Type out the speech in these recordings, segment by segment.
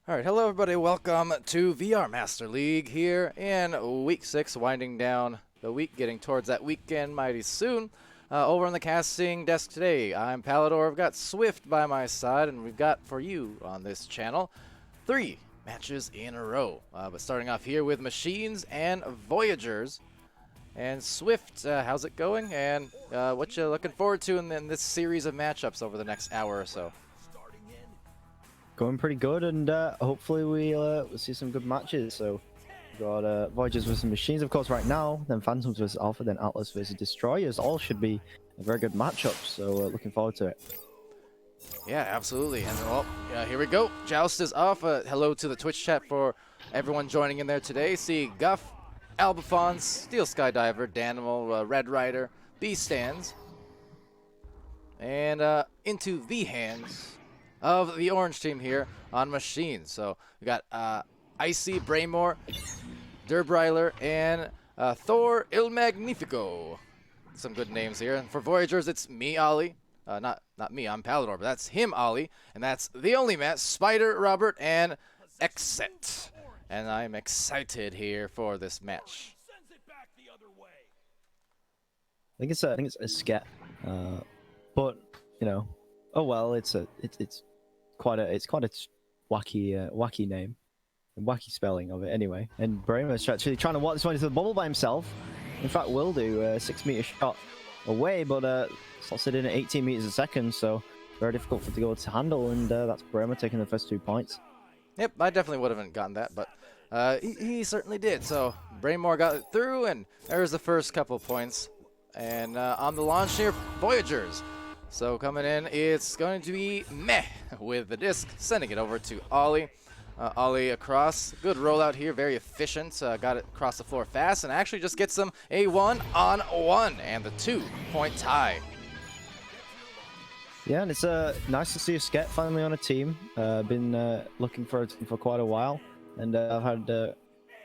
All right, hello everybody. Welcome to VR Master League here in Week 6, winding down the week, getting towards that weekend mighty soon. Over on the casting desk today, I'm Palidore. I've got Swift by my side, and we've got for you on this channel 3 matches in a row. But starting off here with Machines and Voyagers. And Swift, how's it going? And what you looking forward to in this series of matchups over the next hour or so? Going pretty good, and hopefully we'll see some good matches. So we've got Voyagers versus Machines, of course, right now, then Phantoms versus Alpha, then Atlas versus Destroyers. All should be a very good matchup, so looking forward to it. Yeah, absolutely. And well, here we go. Joust is off. Hello to the Twitch chat for everyone joining in there today. See Guff, Albafons, Steel Skydiver, Danimal, Red Rider, B Stands, and into the hands of the orange team here on Machines. So we got Icy, Braymore, Derbreiler, and Thor Il Magnifico. Some good names here. And for Voyagers, it's me, Ollie. Not me, I'm Palidore, but that's him, Ollie. And that's the only Matt, Spider, Robert, and Exet. And I'm excited here for this match. I think it's a scat, but you know, oh well, it's quite a wacky name, and wacky spelling of it anyway. And Bramer's actually trying to walk this one into the bubble by himself. In fact, will do a 6-meter shot away, but slots it in at 18 meters a second, so very difficult for it to go to handle. And that's Bramer taking the first 2 points. Yep, I definitely would have gotten that, but he certainly did. So Braymore got it through, and there's the first couple points. And on the launch here, Voyagers. So coming in, it's going to be Meh with the disc, sending it over to Ollie. Ollie across, good rollout here, very efficient. Got it across the floor fast, and actually just gets them a 1-on-1 and the 2-point tie. Yeah, and it's nice to see a Sket finally on a team. Been looking for a team for quite a while, and I've had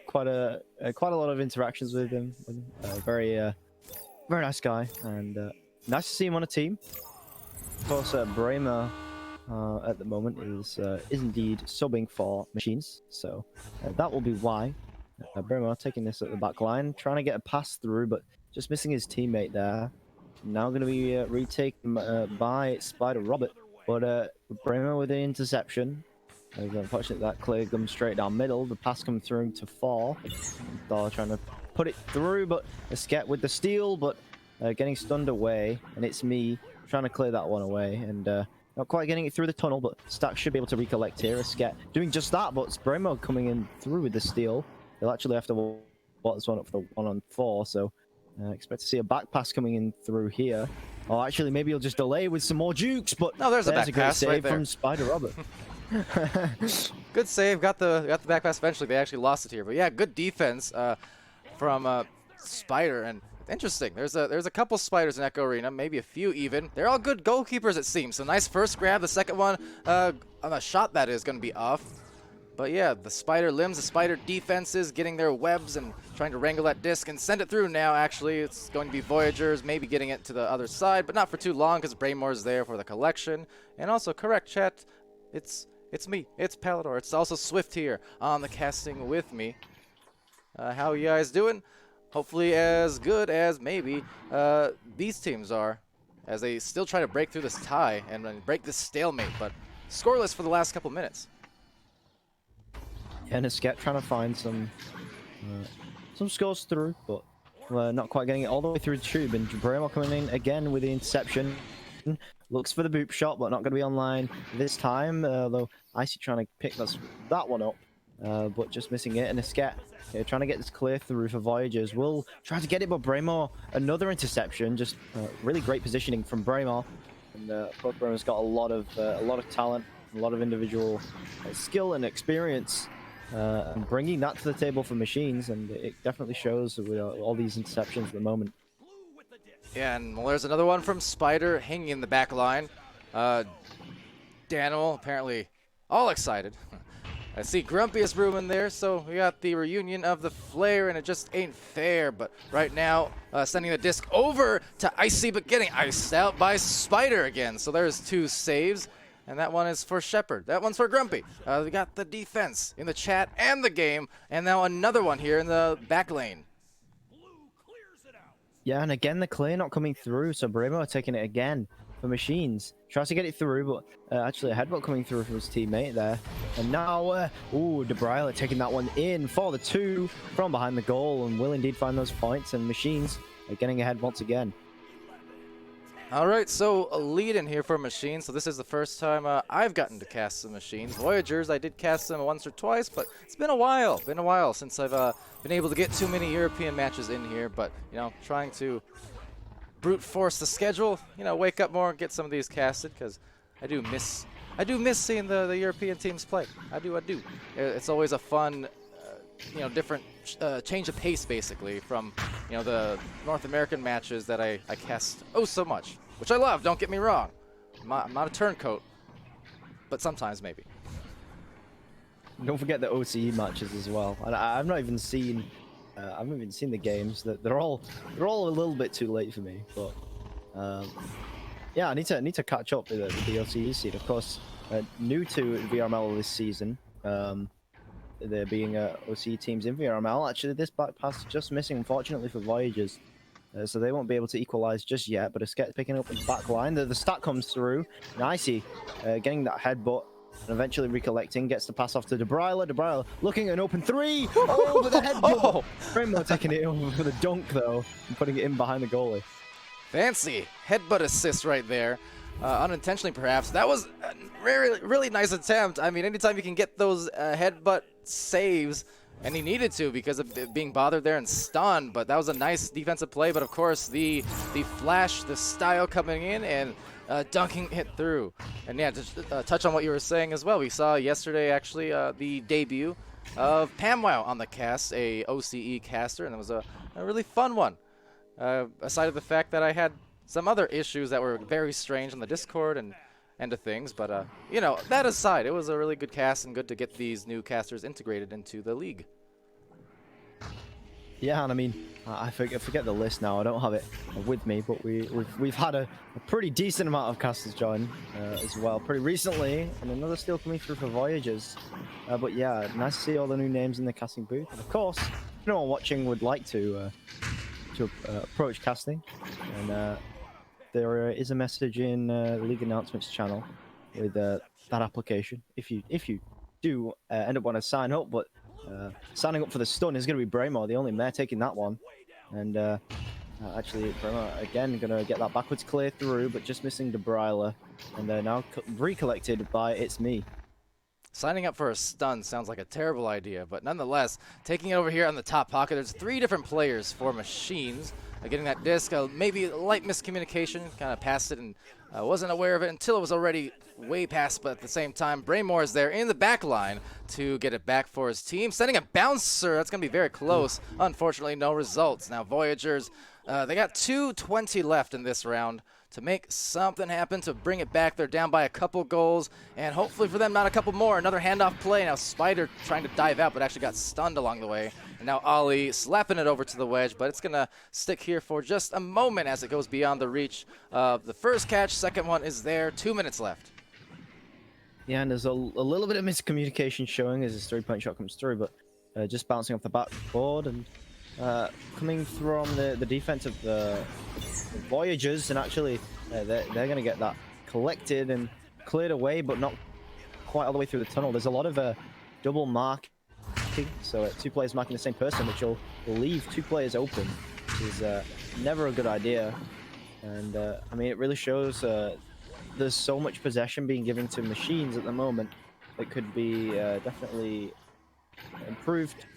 quite a lot of interactions with him. Very nice guy, and nice to see him on a team. Of course, Bramer at the moment is indeed subbing for Machines, so that will be why. Bramer taking this at the back line, trying to get a pass through, but just missing his teammate there. Now going to be retaken by Spider Robert, but Bramer with the interception. Unfortunately, that clear comes straight down middle. The pass comes through to Thor. Thor trying to put it through, but a Sket with the steal, but getting stunned away, and it's me trying to clear that one away, and not quite getting it through the tunnel, but Stack should be able to recollect here. A Sket doing just that, but Spremo coming in through with the steal. He'll actually have to walk this one up for the 1-on-4, so expect to see a back pass coming in through here. Or actually, maybe he'll just delay with some more jukes, but no, there's a back great pass save right there from Spider Robert. Good save, got the back pass eventually. They actually lost it here, but yeah, good defense from Spider. And interesting, there's a couple Spiders in Echo Arena, maybe a few even. They're all good goalkeepers, it seems. So nice first grab. The second one on a shot that is going to be off. But yeah, the Spider limbs, the Spider defenses getting their webs and trying to wrangle that disc and send it through now. Actually, it's going to be Voyagers, maybe getting it to the other side, but not for too long because Braymore's there for the collection. And also, correct chat, it's me, it's Palidore. It's also Swift here on the casting with me. How you guys doing? Hopefully as good as maybe these teams are, as they still try to break through this tie and break this stalemate, but scoreless for the last couple minutes. Yeah, and a Sket trying to find some scores through, but not quite getting it all the way through the tube. And Bremo coming in again with the interception. Looks for the boop shot, but not going to be online this time. Though Icy trying to pick that one up, but just missing it. And a Sket trying to get this clear through for Voyagers. Will try to get it, but Bremo, another interception. Just really great positioning from Bremo. And of course, Bremo's got a lot of talent, a lot of individual skill and experience. And bringing that to the table for Machines, and it definitely shows with all these interceptions at the moment. Yeah, and well, there's another one from Spider hanging in the back line. Danimal apparently all excited. I see Grumpiest Room in there, so we got the reunion of the Flare, and it just ain't fair. But right now, sending the disc over to Icy, but getting iced out by Spider again. So there's 2 saves. And that one is for Shepard. That one's for Grumpy. We got the defense in the chat and the game. And now another one here in the back lane. Yeah, and again, the clear not coming through, so Bremo taking it again for Machines. Tries to get it through, but actually a headbutt coming through from his teammate there. And now, DeBryle taking that one in for the 2 from behind the goal, and will indeed find those points, and Machines are getting ahead once again. All right, so a lead in here for Machines. So this is the first time I've gotten to cast some Machines. Voyagers, I did cast them once or twice, but it's been a while. Been a while since I've been able to get too many European matches in here. But, you know, trying to brute force the schedule, you know, wake up more and get some of these casted, because I do miss seeing the European teams play. I do. It's always a fun, you know, different change of pace, basically, from, you know, the North American matches that I cast so much, which I love, don't get me wrong. I'm not a turncoat, but sometimes maybe. Don't forget the OCE matches as well. And I've not even seen the games. They're all a little bit too late for me. But yeah, I need to catch up with the OCE scene. Of course, new to VRML this season. There being OCE teams in VRML. Actually, this back pass just missing, unfortunately, for Voyagers. So they won't be able to equalize just yet, but a Sketch picking up in the back line. The stat comes through. Nicey getting that headbutt and eventually recollecting. Gets the pass off to DeBryle. DeBryle looking at an open 3. Oh, with the headbutt. Bremo taking it over for the dunk, though, and putting it in behind the goalie. Fancy headbutt assist right there. Unintentionally, perhaps. That was a really nice attempt. I mean, anytime you can get those headbutt saves, and he needed to because of being bothered there and stunned, but that was a nice defensive play. But of course, the flash, the style coming in and dunking it through. And yeah, to touch on what you were saying as well, we saw yesterday actually the debut of PamWow on the cast, a OCE caster, and it was a really fun one. Aside of the fact that I had some other issues that were very strange on the Discord and to things, but you know, that aside, it was a really good cast and good to get these new casters integrated into the league. Yeah, and I mean, I forget the list now. I don't have it with me, but we've had a pretty decent amount of casters join as well pretty recently, and another still coming through for Voyagers. But yeah, nice to see all the new names in the casting booth. And of course, if anyone watching would like to approach casting, and there is a message in the League Announcements channel with that application. If you do end up wanting to sign up, but signing up for the stun is going to be Bremo, the only mare taking that one. And actually, Bremo again going to get that backwards clear through, but just missing DeBryle. And they're now recollected by It's Me. Signing up for a stun sounds like a terrible idea, but nonetheless, taking it over here on the top pocket, there's 3 different players for Machines. Getting that disc, maybe a light miscommunication, kind of passed it and wasn't aware of it until it was already way past, but at the same time, Braymore is there in the back line to get it back for his team. Sending a bouncer, that's going to be very close. Unfortunately, no results. Now, Voyagers, they got 2:20 left in this round to make something happen, to bring it back. They're down by a couple goals, and hopefully for them, not a couple more. Another handoff play. Now, Spider trying to dive out, but actually got stunned along the way. And now Ollie slapping it over to the wedge, but it's going to stick here for just a moment as it goes beyond the reach of the first catch. Second one is there. 2 minutes left. Yeah, and there's a little bit of miscommunication showing as this 3-point shot comes through, but just bouncing off the backboard and coming from the defense of the Voyagers, and actually they're going to get that collected and cleared away, but not quite all the way through the tunnel. There's a lot of double marking, so 2 players marking the same person, which will leave 2 players open, which is never a good idea. And I mean, it really shows there's so much possession being given to Machines at the moment that could be definitely improved.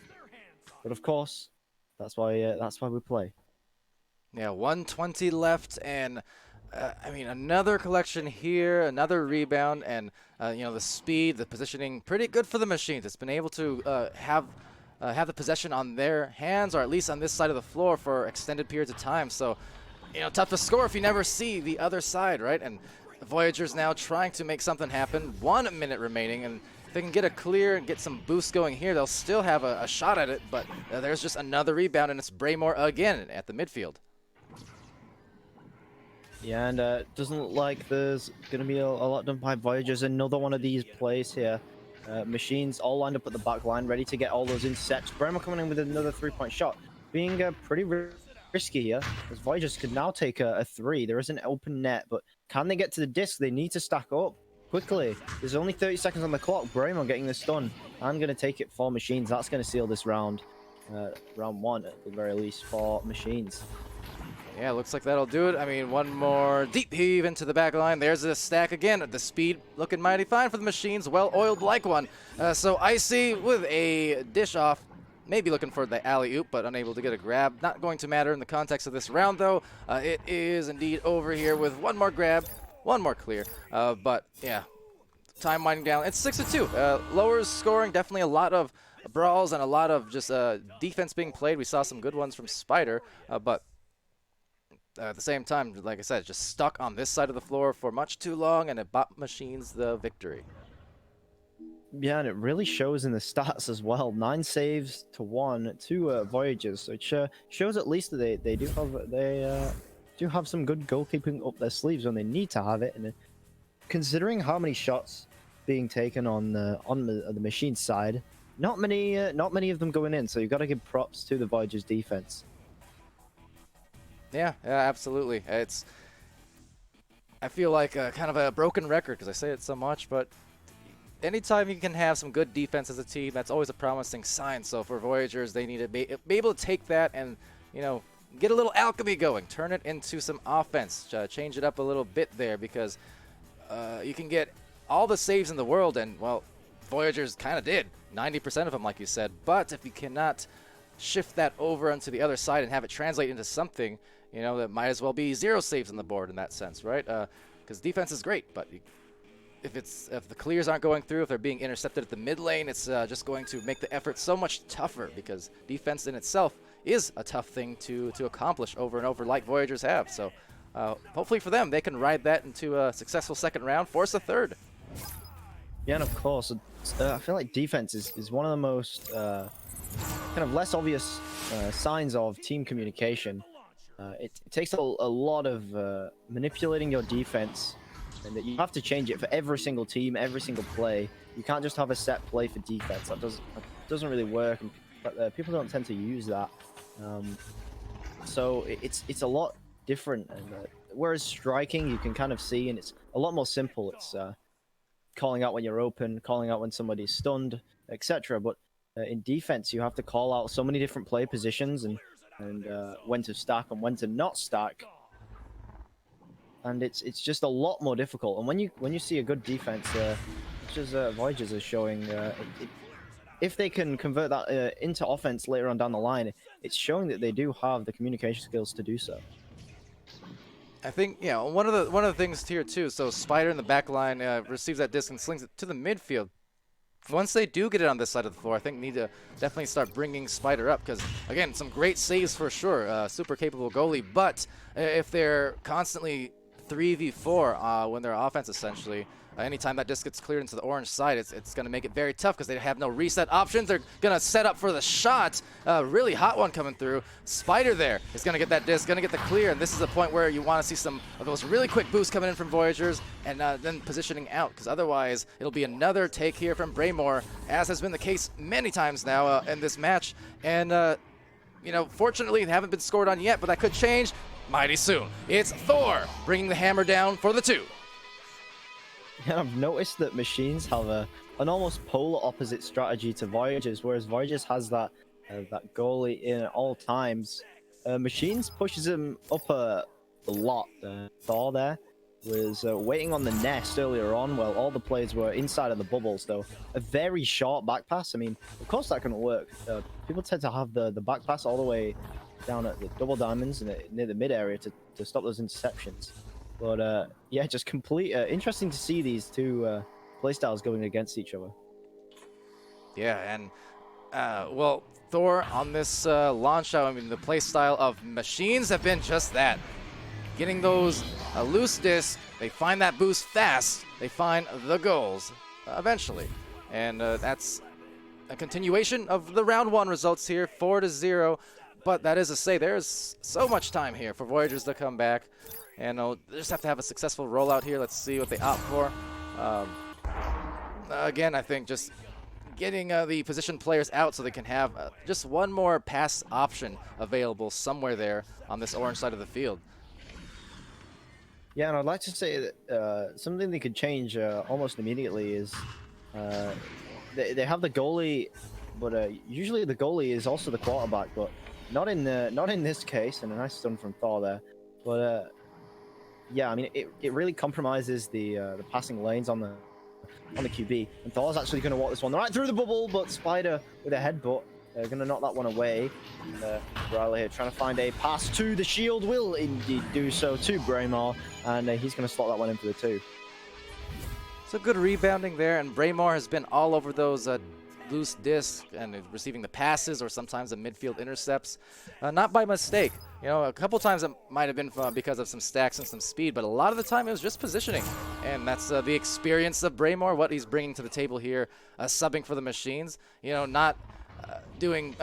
But of course, that's why we play. Yeah, 1:20 left, and I mean, another collection here, another rebound, and you know, the speed, the positioning, pretty good for the Machines. It's been able to have the possession on their hands, or at least on this side of the floor, for extended periods of time. So, you know, tough to score if you never see the other side, right? And the Voyagers now trying to make something happen. 1 minute remaining, and if they can get a clear and get some boost going here, they'll still have a shot at it. But there's just another rebound, and it's Braymore again at the midfield. Yeah, and doesn't look like there's going to be a lot done by Voyagers. Another one of these plays here. Machines all lined up at the back line, ready to get all those intercepts. Bremer coming in with another 3-point shot, being pretty risky here, as Voyagers could now take a 3. There is an open net, but can they get to the disc? They need to stack up quickly. There's only 30 seconds on the clock. Bremer getting this done. I'm going to take it for Machines. That's going to seal this round. Round 1, at the very least, for Machines. Yeah, looks like that'll do it. I mean, one more deep heave into the back line. There's a stack again. The speed looking mighty fine for the Machines. Well-oiled like one. So Icy with a dish off. Maybe looking for the alley-oop, but unable to get a grab. Not going to matter in the context of this round, though. It is indeed over here with one more grab, one more clear. But, yeah, time winding down. It's 6-2. Lowers scoring, definitely a lot of brawls and a lot of just defense being played. We saw some good ones from Spider, but at the same time, like I said, just stuck on this side of the floor for much too long, and it bought Machines the victory. Yeah, and it really shows in the stats as well. 9 saves to 1 to Voyagers, which shows at least that they do have some good goalkeeping up their sleeves when they need to have it. And considering how many shots being taken on the Machine side, not many of them going in. So you've got to give props to the Voyagers defense. Yeah, absolutely. I feel like kind of a broken record because I say it so much, but anytime you can have some good defense as a team, that's always a promising sign. So for Voyagers, they need to be able to take that and, you know, get a little alchemy going, turn it into some offense, change it up a little bit there, because you can get all the saves in the world, and, well, Voyagers kind of did, 90% of them, like you said, but if you cannot shift that over onto the other side and have it translate into something, you know, that might as well be 0 saves on the board in that sense, right? Because defense is great, but if the clears aren't going through, if they're being intercepted at the mid lane, it's just going to make the effort so much tougher, because defense in itself is a tough thing to accomplish over and over, like Voyagers have. So hopefully for them, they can ride that into a successful second round, force a third. Yeah, and of course, I feel like defense is one of the most kind of less obvious signs of team communication. It takes a lot of manipulating your defense, and that you have to change it for every single team, every single play. You can't just have a set play for defense. That doesn't really work, and people don't tend to use that. So it's a lot different. And whereas striking, you can kind of see, and it's a lot more simple. It's calling out when you're open, calling out when somebody's stunned, etc. But in defense, you have to call out so many different play positions and when to stack and when to not stack, and it's just a lot more difficult. And when you see a good defense, such as Voyagers are showing, if they can convert that into offense later on down the line, it's showing that they do have the communication skills to do so. I think, yeah, one of the things here too. So Spider in the back line receives that disc and slings it to the midfield. Once they do get it on this side of the floor, I think need to definitely start bringing Spider up, because, again, some great saves for sure, super capable goalie, but if they're constantly 3v4 when they're offense, essentially, anytime that disc gets cleared into the orange side, it's going to make it very tough, because they have no reset options. They're going to set up for the shot. Really hot one coming through. Spider there is going to get that disc, going to get the clear, and this is the point where you want to see some of those really quick boosts coming in from Voyagers, and then positioning out, because otherwise it'll be another take here from Braymore, as has been the case many times now in this match. And, you know, fortunately, they haven't been scored on yet, but that could change mighty soon. It's Thor bringing the hammer down for the 2. Yeah, I've noticed that Machines have an almost polar opposite strategy to Voyagers, whereas Voyagers has that goalie in at all times. Machines pushes him up a lot. Thor there was waiting on the nest earlier on, while all the players were inside of the bubbles, though. A very short back pass. I mean, of course that can work. People tend to have the back pass all the way down at the double diamonds and near the mid area to stop those interceptions. But yeah, just complete. Interesting to see these two playstyles going against each other. Yeah, and well, Thor on this launch out, I mean, the playstyle of Machines have been just that. Getting those loose discs, they find that boost fast, they find the goals eventually. And that's a continuation of the round 1 results here, 4-0. But that is to say, there's so much time here for Voyagers to come back. And they just have to have a successful rollout here. Let's see what they opt for. Again, I think just getting the position players out so they can have just one more pass option available somewhere there on this orange side of the field. Yeah, and I'd like to say that something they could change almost immediately is they have the goalie, but usually the goalie is also the quarterback, but not in this case. And a nice stun from Thor there, but yeah, I mean it really compromises the passing lanes on the QB, and Thor's actually going to walk this one right through the bubble, but Spider with a headbutt going to knock that one away. Riley here trying to find a pass to the shield, will indeed do so to Braymore, and he's going to slot that one in for the 2. So good rebounding there, and Braymore has been all over those loose discs and receiving the passes or sometimes the midfield intercepts. Not by mistake. You know, a couple times it might have been because of some stacks and some speed, but a lot of the time it was just positioning. And that's the experience of Braymore, what he's bringing to the table here, subbing for the machines. You know, not doing,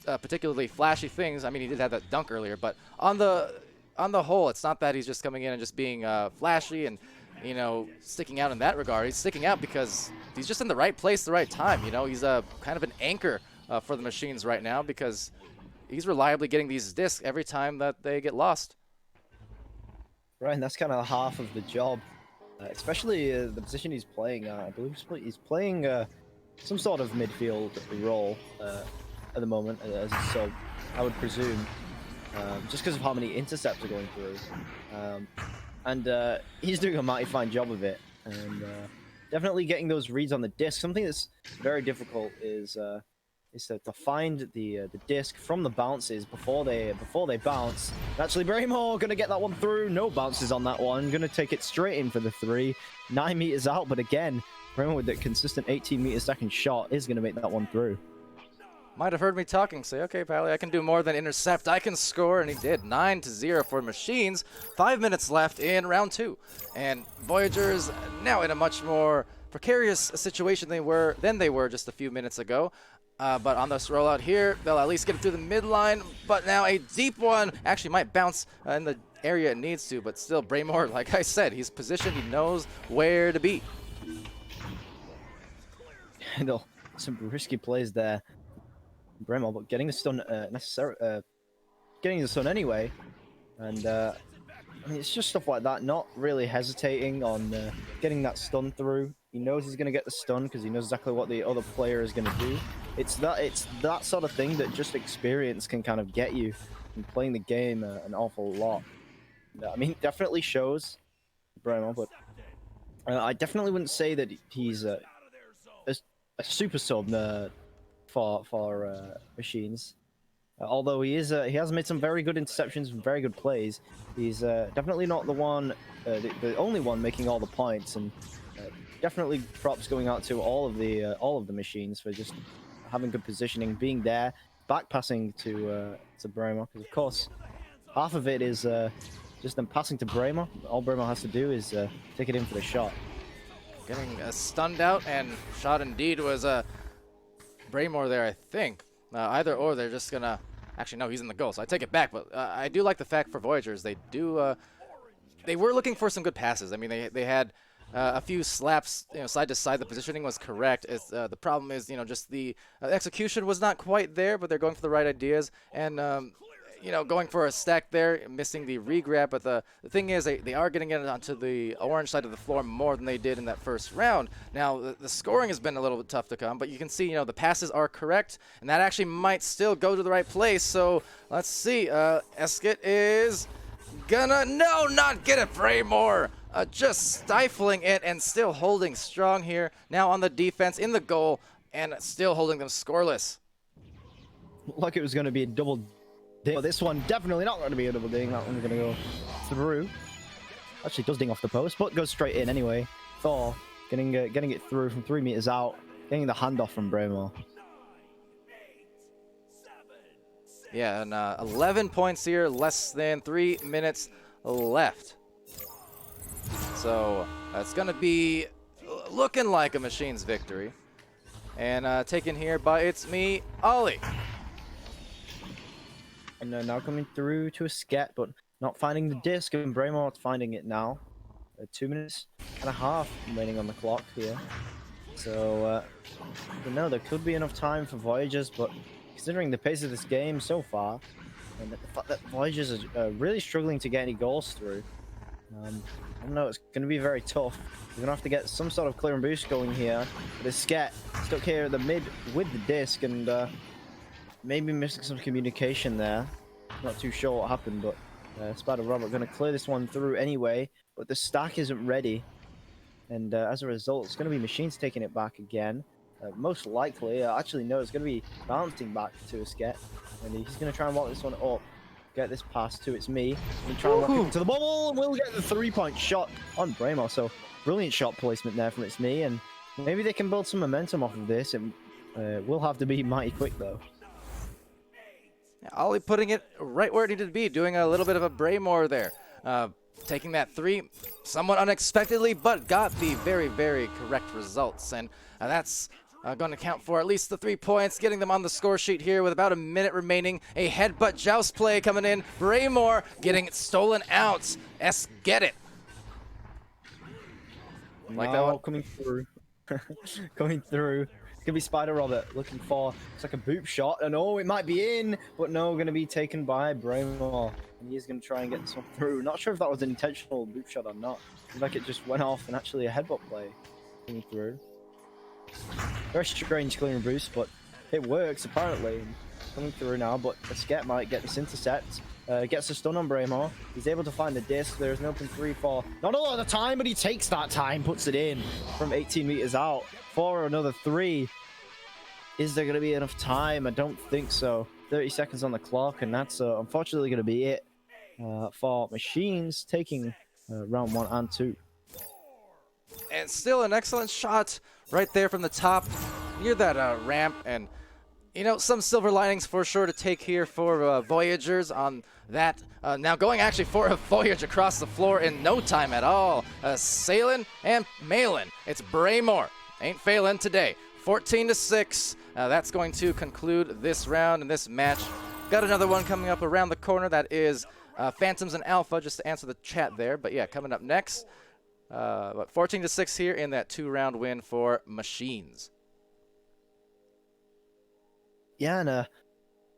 particularly flashy things. I mean, he did have that dunk earlier, but on the whole, it's not that he's just coming in and just being flashy and, you know, sticking out in that regard. He's sticking out because he's just in the right place, the right time. You know, he's kind of an anchor for the machines right now because he's reliably getting these discs every time that they get lost. Right, and that's kind of half of the job, especially the position he's playing. I believe he's playing some sort of midfield role at the moment, as a sub, I would presume, just because of how many intercepts are going through. And he's doing a mighty fine job of it, and definitely getting those reads on the disc. Something that's very difficult is to find the disc from the bounces before they bounce. And actually, Braymore gonna get that one through. No bounces on that one. Gonna take it straight in for the 3. 9 meters out, but again, Braymore with that consistent 18-meter-second shot is gonna make that one through. Might have heard me talking, say, okay, Pally, I can do more than intercept. I can score, and he did. 9-0 for Machines. 5 minutes left in round 2. And Voyagers now in a much more precarious situation than they were just a few minutes ago. But on this rollout here, they'll at least get it through the midline. But now a deep one actually might bounce in the area it needs to. But still, Braymore, like I said, he's positioned. He knows where to be. No, some risky plays there. Braymore, but getting the stun getting the stun anyway, and I mean, it's just stuff like that. Not really hesitating on getting that stun through. He knows he's going to get the stun because he knows exactly what the other player is going to do. It's that sort of thing that just experience can kind of get you in playing the game an awful lot. I mean, it definitely shows Braymore, but I definitely wouldn't say that he's a super sub for Machines. Although he has made some very good interceptions and very good plays, he's definitely not the only one making all the points, and definitely props going out to all of the Machines for just having good positioning, being there, back passing to Braymore, because of course half of it is just them passing to Braymore. All Braymore has to do is take it in for the shot. Getting stunned out, and shot indeed was Braymore there, I think. Either or, they're just gonna... Actually, no, he's in the goal, so I take it back. But I do like the fact for Voyagers, they were looking for some good passes. I mean, they had a few slaps, you know, side to side. The positioning was correct. It's, the problem is, you know, just the execution was not quite there, but they're going for the right ideas. And, you know, going for a stack there, missing the regrab. But the thing is, they are getting it onto the orange side of the floor more than they did in that first round. Now, the scoring has been a little bit tough to come, but you can see, you know, the passes are correct, and that actually might still go to the right place. So let's see. Eskett is gonna not get it. Braymore just stifling it and still holding strong here. Now on the defense in the goal and still holding them scoreless. Like it was going to be a double. But this one definitely not going to be a double ding. That one's going to go through. Actually, does ding off the post, but goes straight in anyway. Thor getting it through from 3 meters out, getting the handoff from Braymore. Yeah, and 11 points here, less than 3 minutes left. So it's going to be looking like a Machine's victory. And taken here by It's Me, Ollie. And now coming through to a scat, but not finding the disc, and Braymore finding it now. 2 minutes and a half remaining on the clock here. So, I don't know, there could be enough time for Voyagers, but considering the pace of this game so far, and the fact that Voyagers are really struggling to get any goals through, I don't know, it's going to be very tough. We're going to have to get some sort of clear and boost going here. The Sket stuck here at the mid with the disc, and maybe missing some communication there. Not too sure what happened, but Spider Robert going to clear this one through anyway, but the stack isn't ready. And as a result, it's going to be Machines taking it back again. Most likely, actually, no, it's going to be bouncing back to a Sket. And he's going to try and walk this one up. Get this pass to It's Me. And try and walk it to the bubble. And we'll get the 3-point shot on Braymore. So, brilliant shot placement there from It's Me. And maybe they can build some momentum off of this. It will have to be mighty quick, though. Yeah, Ollie putting it right where it needed to be, doing a little bit of a Braymore there. Taking that 3 somewhat unexpectedly, but got the very, very correct results. And that's going to count for at least the 3 points, getting them on the score sheet here with about a minute remaining. A headbutt joust play coming in. Braymore getting it stolen out. Get it. Like that one? Coming through. Coming through. It's going to be Spider Robert looking for, it's like a boop shot, and oh, it might be in, but no, going to be taken by Braymore. And he's going to try and get this one through. Not sure if that was an intentional boop shot or not. Seems like it just went off and actually a headbutt play coming through. Very strange clearing boost, but it works apparently. Coming through now, but the Sket might get this intercept. Gets a stun on Braymore. He's able to find the disc. There's an open 3-4. Not a lot of time, but he takes that time, puts it in from 18 meters out for another 3. Is there going to be enough time? I don't think so. 30 seconds on the clock, and that's unfortunately going to be it for Machines taking round 1 and 2. And still an excellent shot right there from the top near that ramp. And, you know, some silver linings for sure to take here for Voyagers on that. Now going actually for a Voyage across the floor in no time at all. Sailing and mailing. It's Braymore. Ain't failing today. 14-6. That's going to conclude this round and this match. Got another one coming up around the corner. That is Phantoms and Alpha, just to answer the chat there. But yeah, coming up next. 14-6 here in that 2-round win for Machines. Yeah, and a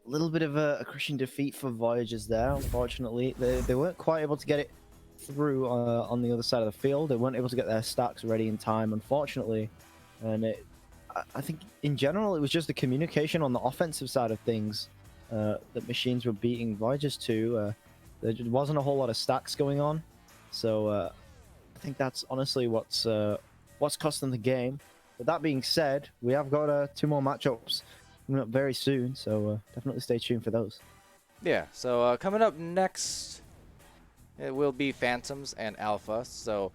little bit of a crushing defeat for Voyagers there. Unfortunately, they weren't quite able to get it through on the other side of the field. They weren't able to get their stacks ready in time, unfortunately. And I think in general, it was just the communication on the offensive side of things that Machines were beating Voyagers to. There wasn't a whole lot of stacks going on, so I think that's honestly what's cost them the game. But that being said, we have got 2 more matchups coming up very soon, so definitely stay tuned for those. Yeah, so coming up next, it will be Phantoms and Alpha. So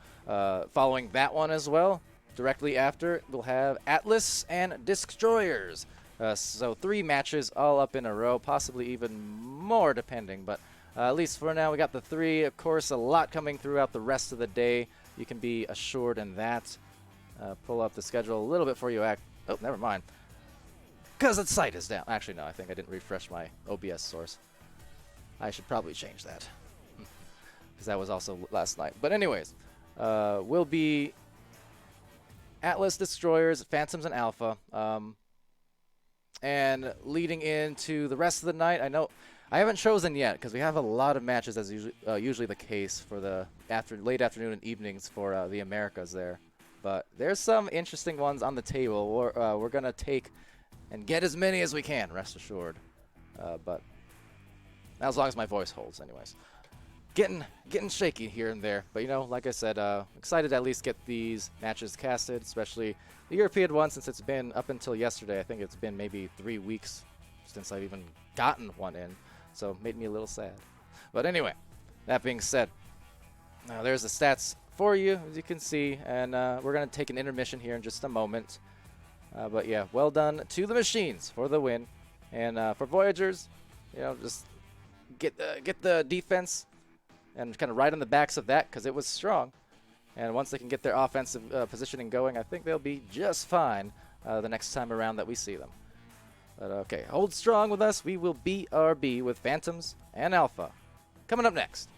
following that one as well, directly after, we'll have Atlas and Destroyers. So 3 matches all up in a row, possibly even more depending, but at least for now, we got the 3. Of course, a lot coming throughout the rest of the day. You can be assured in that. Pull up the schedule a little bit for you. Oh, never mind. Because the site is down. Actually, no, I think I didn't refresh my OBS source. I should probably change that. Because that was also last night. But anyways, will be Atlas, Destroyers, Phantoms, and Alpha. And leading into the rest of the night, I know I haven't chosen yet because we have a lot of matches, as usually the case for the late afternoon and evenings for the Americas there. But there's some interesting ones on the table. We're going to take and get as many as we can, rest assured. But as long as my voice holds, anyways. Getting shaky here and there. But, you know, like I said, excited to at least get these matches casted, especially the European one, since it's been up until yesterday. I think it's been maybe 3 weeks since I've even gotten one in. So it made me a little sad. But anyway, that being said, there's the stats for you, as you can see. And we're going to take an intermission here in just a moment. But yeah, well done to the Machines for the win. And for Voyagers, you know, just get the defense and kind of ride on the backs of that because it was strong. And once they can get their offensive positioning going, I think they'll be just fine the next time around that we see them. But okay, hold strong with us. We will BRB with Phantoms and Alpha. Coming up next.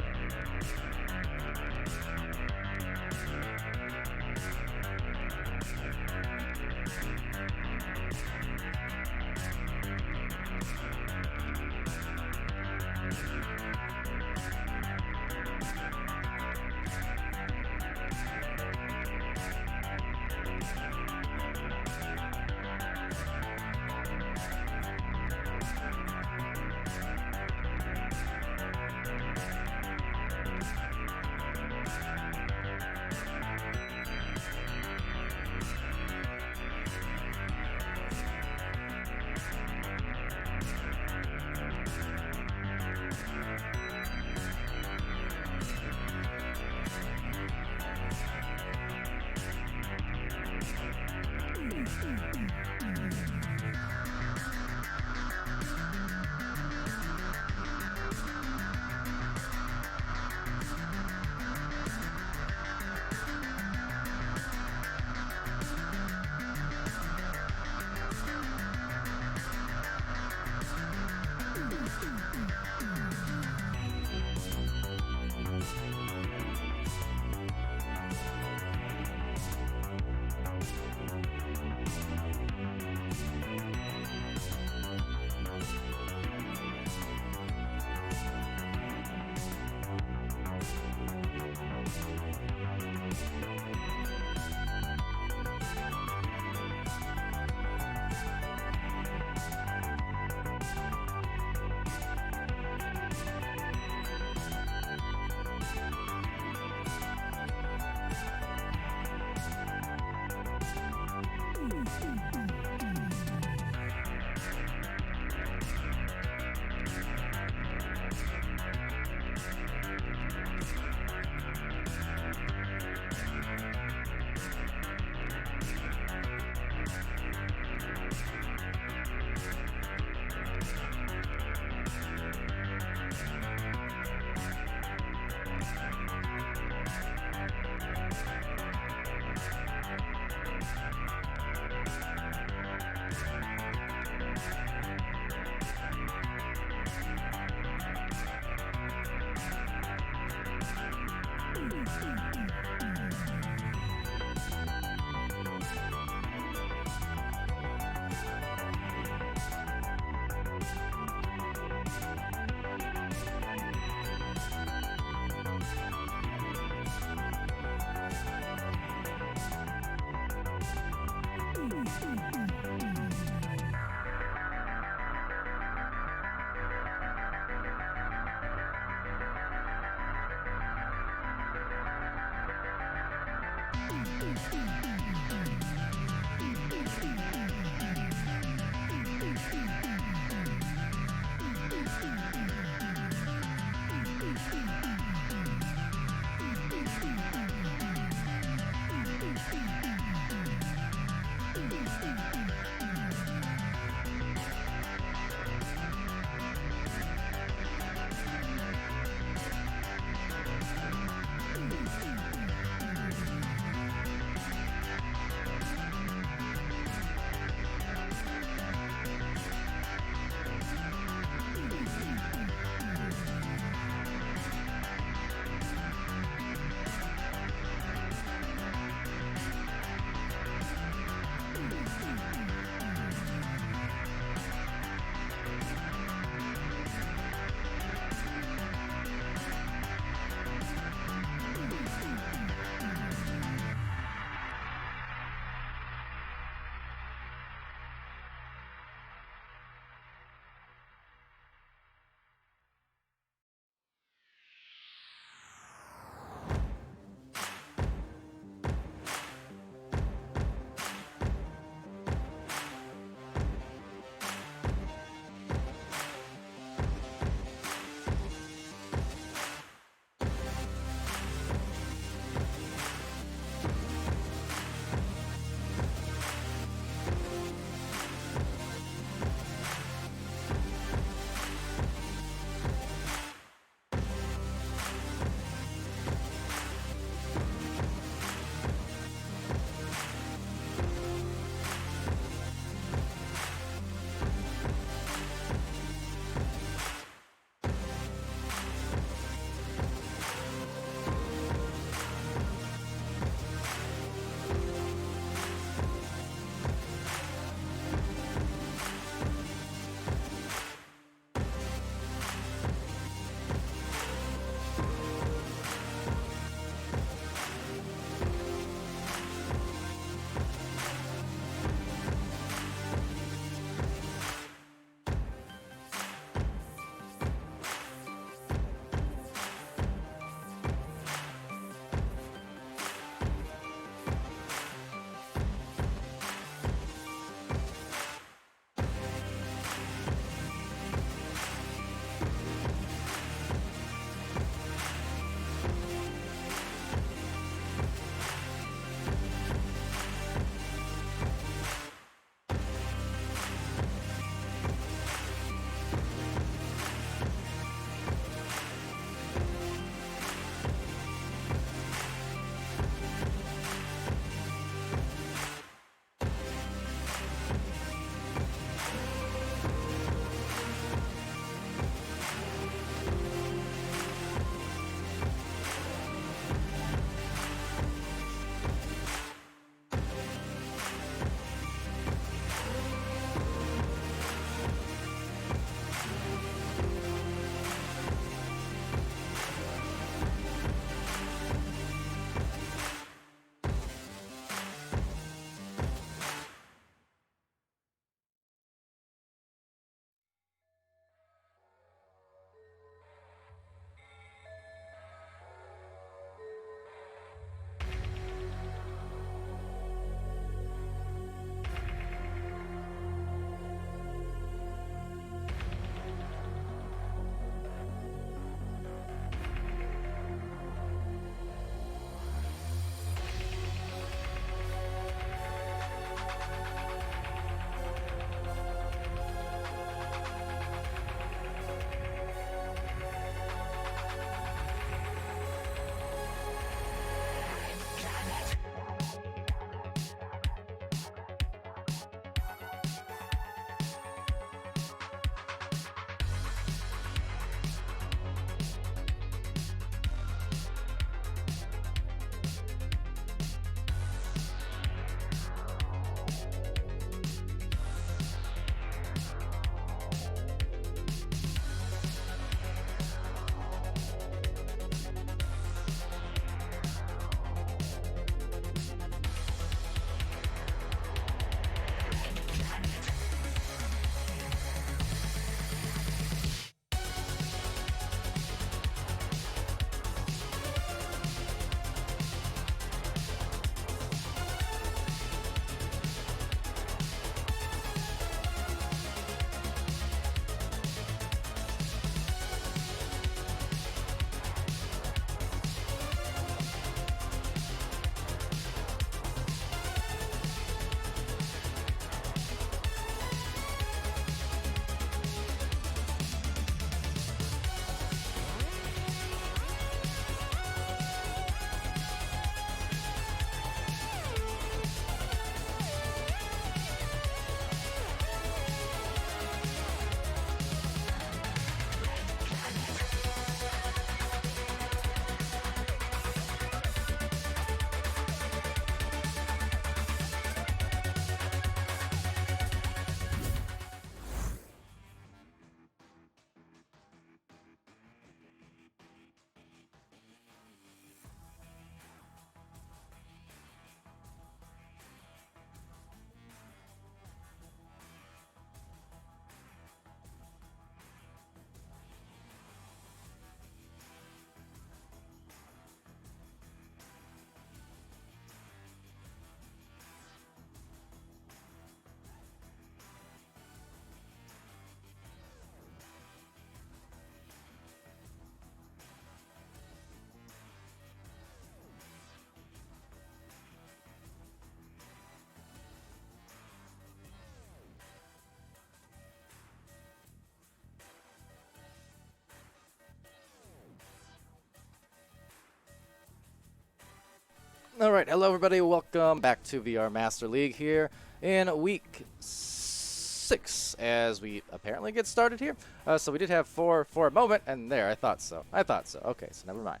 Alright, hello everybody, welcome back to VR Master League here in week 6 as we apparently get started here. So we did have 4 for a moment, and there, I thought so. Okay, so never mind.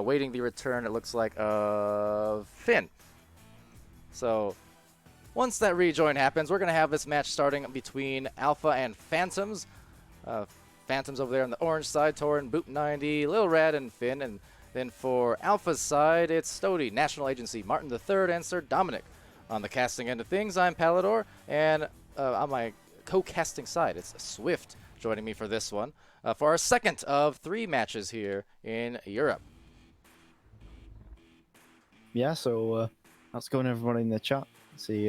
Waiting the return, it looks like, of Finn. So once that rejoin happens, we're going to have this match starting between Alpha and Phantoms. Phantoms over there on the orange side, Torin, Boop 90, Lil Rad, and Finn, and then for Alpha's side, it's Stody, National Agency, Martin III, and Sir Dominic. On the casting end of things, I'm Palidore, and on my co-casting side, it's Swift joining me for this one, for our second of 3 matches here in Europe. Yeah, so how's it going, everyone in the chat? See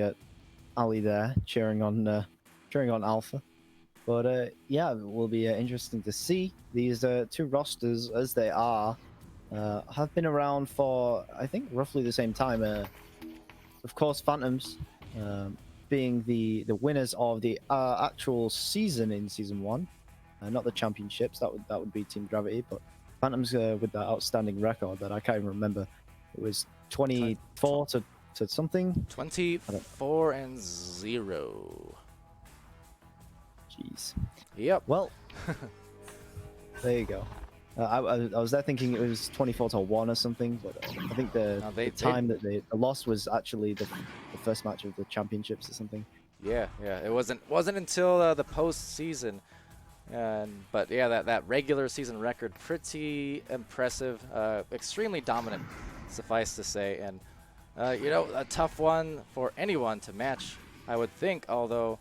Ali there cheering on Alpha. But yeah, it will be interesting to see these 2 rosters as they are. Have been around for, I think, roughly the same time. Of course, Phantoms being the winners of the actual season in Season 1, not the championships. That would be Team Gravity, but Phantoms with that outstanding record that I can't even remember. It was 24 to something. 24 and 0. Jeez. Yep. Well, there you go. I was there thinking it was 24 to 1 or something, but I think the time that the loss was actually the first match of the championships or something. Yeah. It wasn't until the postseason, but yeah, that regular season record, pretty impressive, extremely dominant, suffice to say, and you know, a tough one for anyone to match, I would think. Although,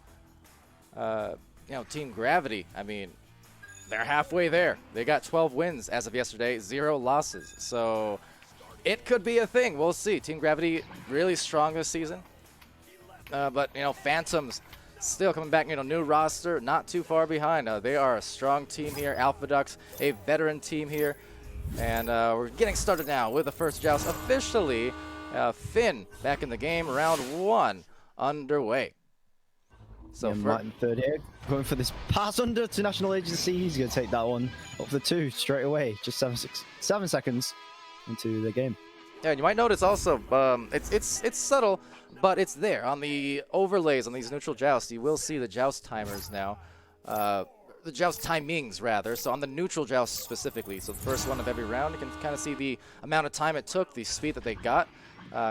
you know, Team Gravity, I mean, they're halfway there. They got 12 wins as of yesterday, 0 losses. So it could be a thing. We'll see. Team Gravity really strong this season. But, you know, Phantoms still coming back, you know, new roster, not too far behind. They are a strong team here. Alpha Ducks, a veteran team here. And we're getting started now with the first joust officially. Finn back in the game, round 1 underway. So yeah, Martin third here, going for this pass under to National Agency. He's going to take that one up for 2 straight away. Just 7 seconds into the game. Yeah, and you might notice also, it's subtle, but it's there on the overlays on these neutral jousts. You will see the joust timers now, the joust timings rather. So on the neutral joust specifically, so the first one of every round, you can kind of see the amount of time it took, the speed that they got.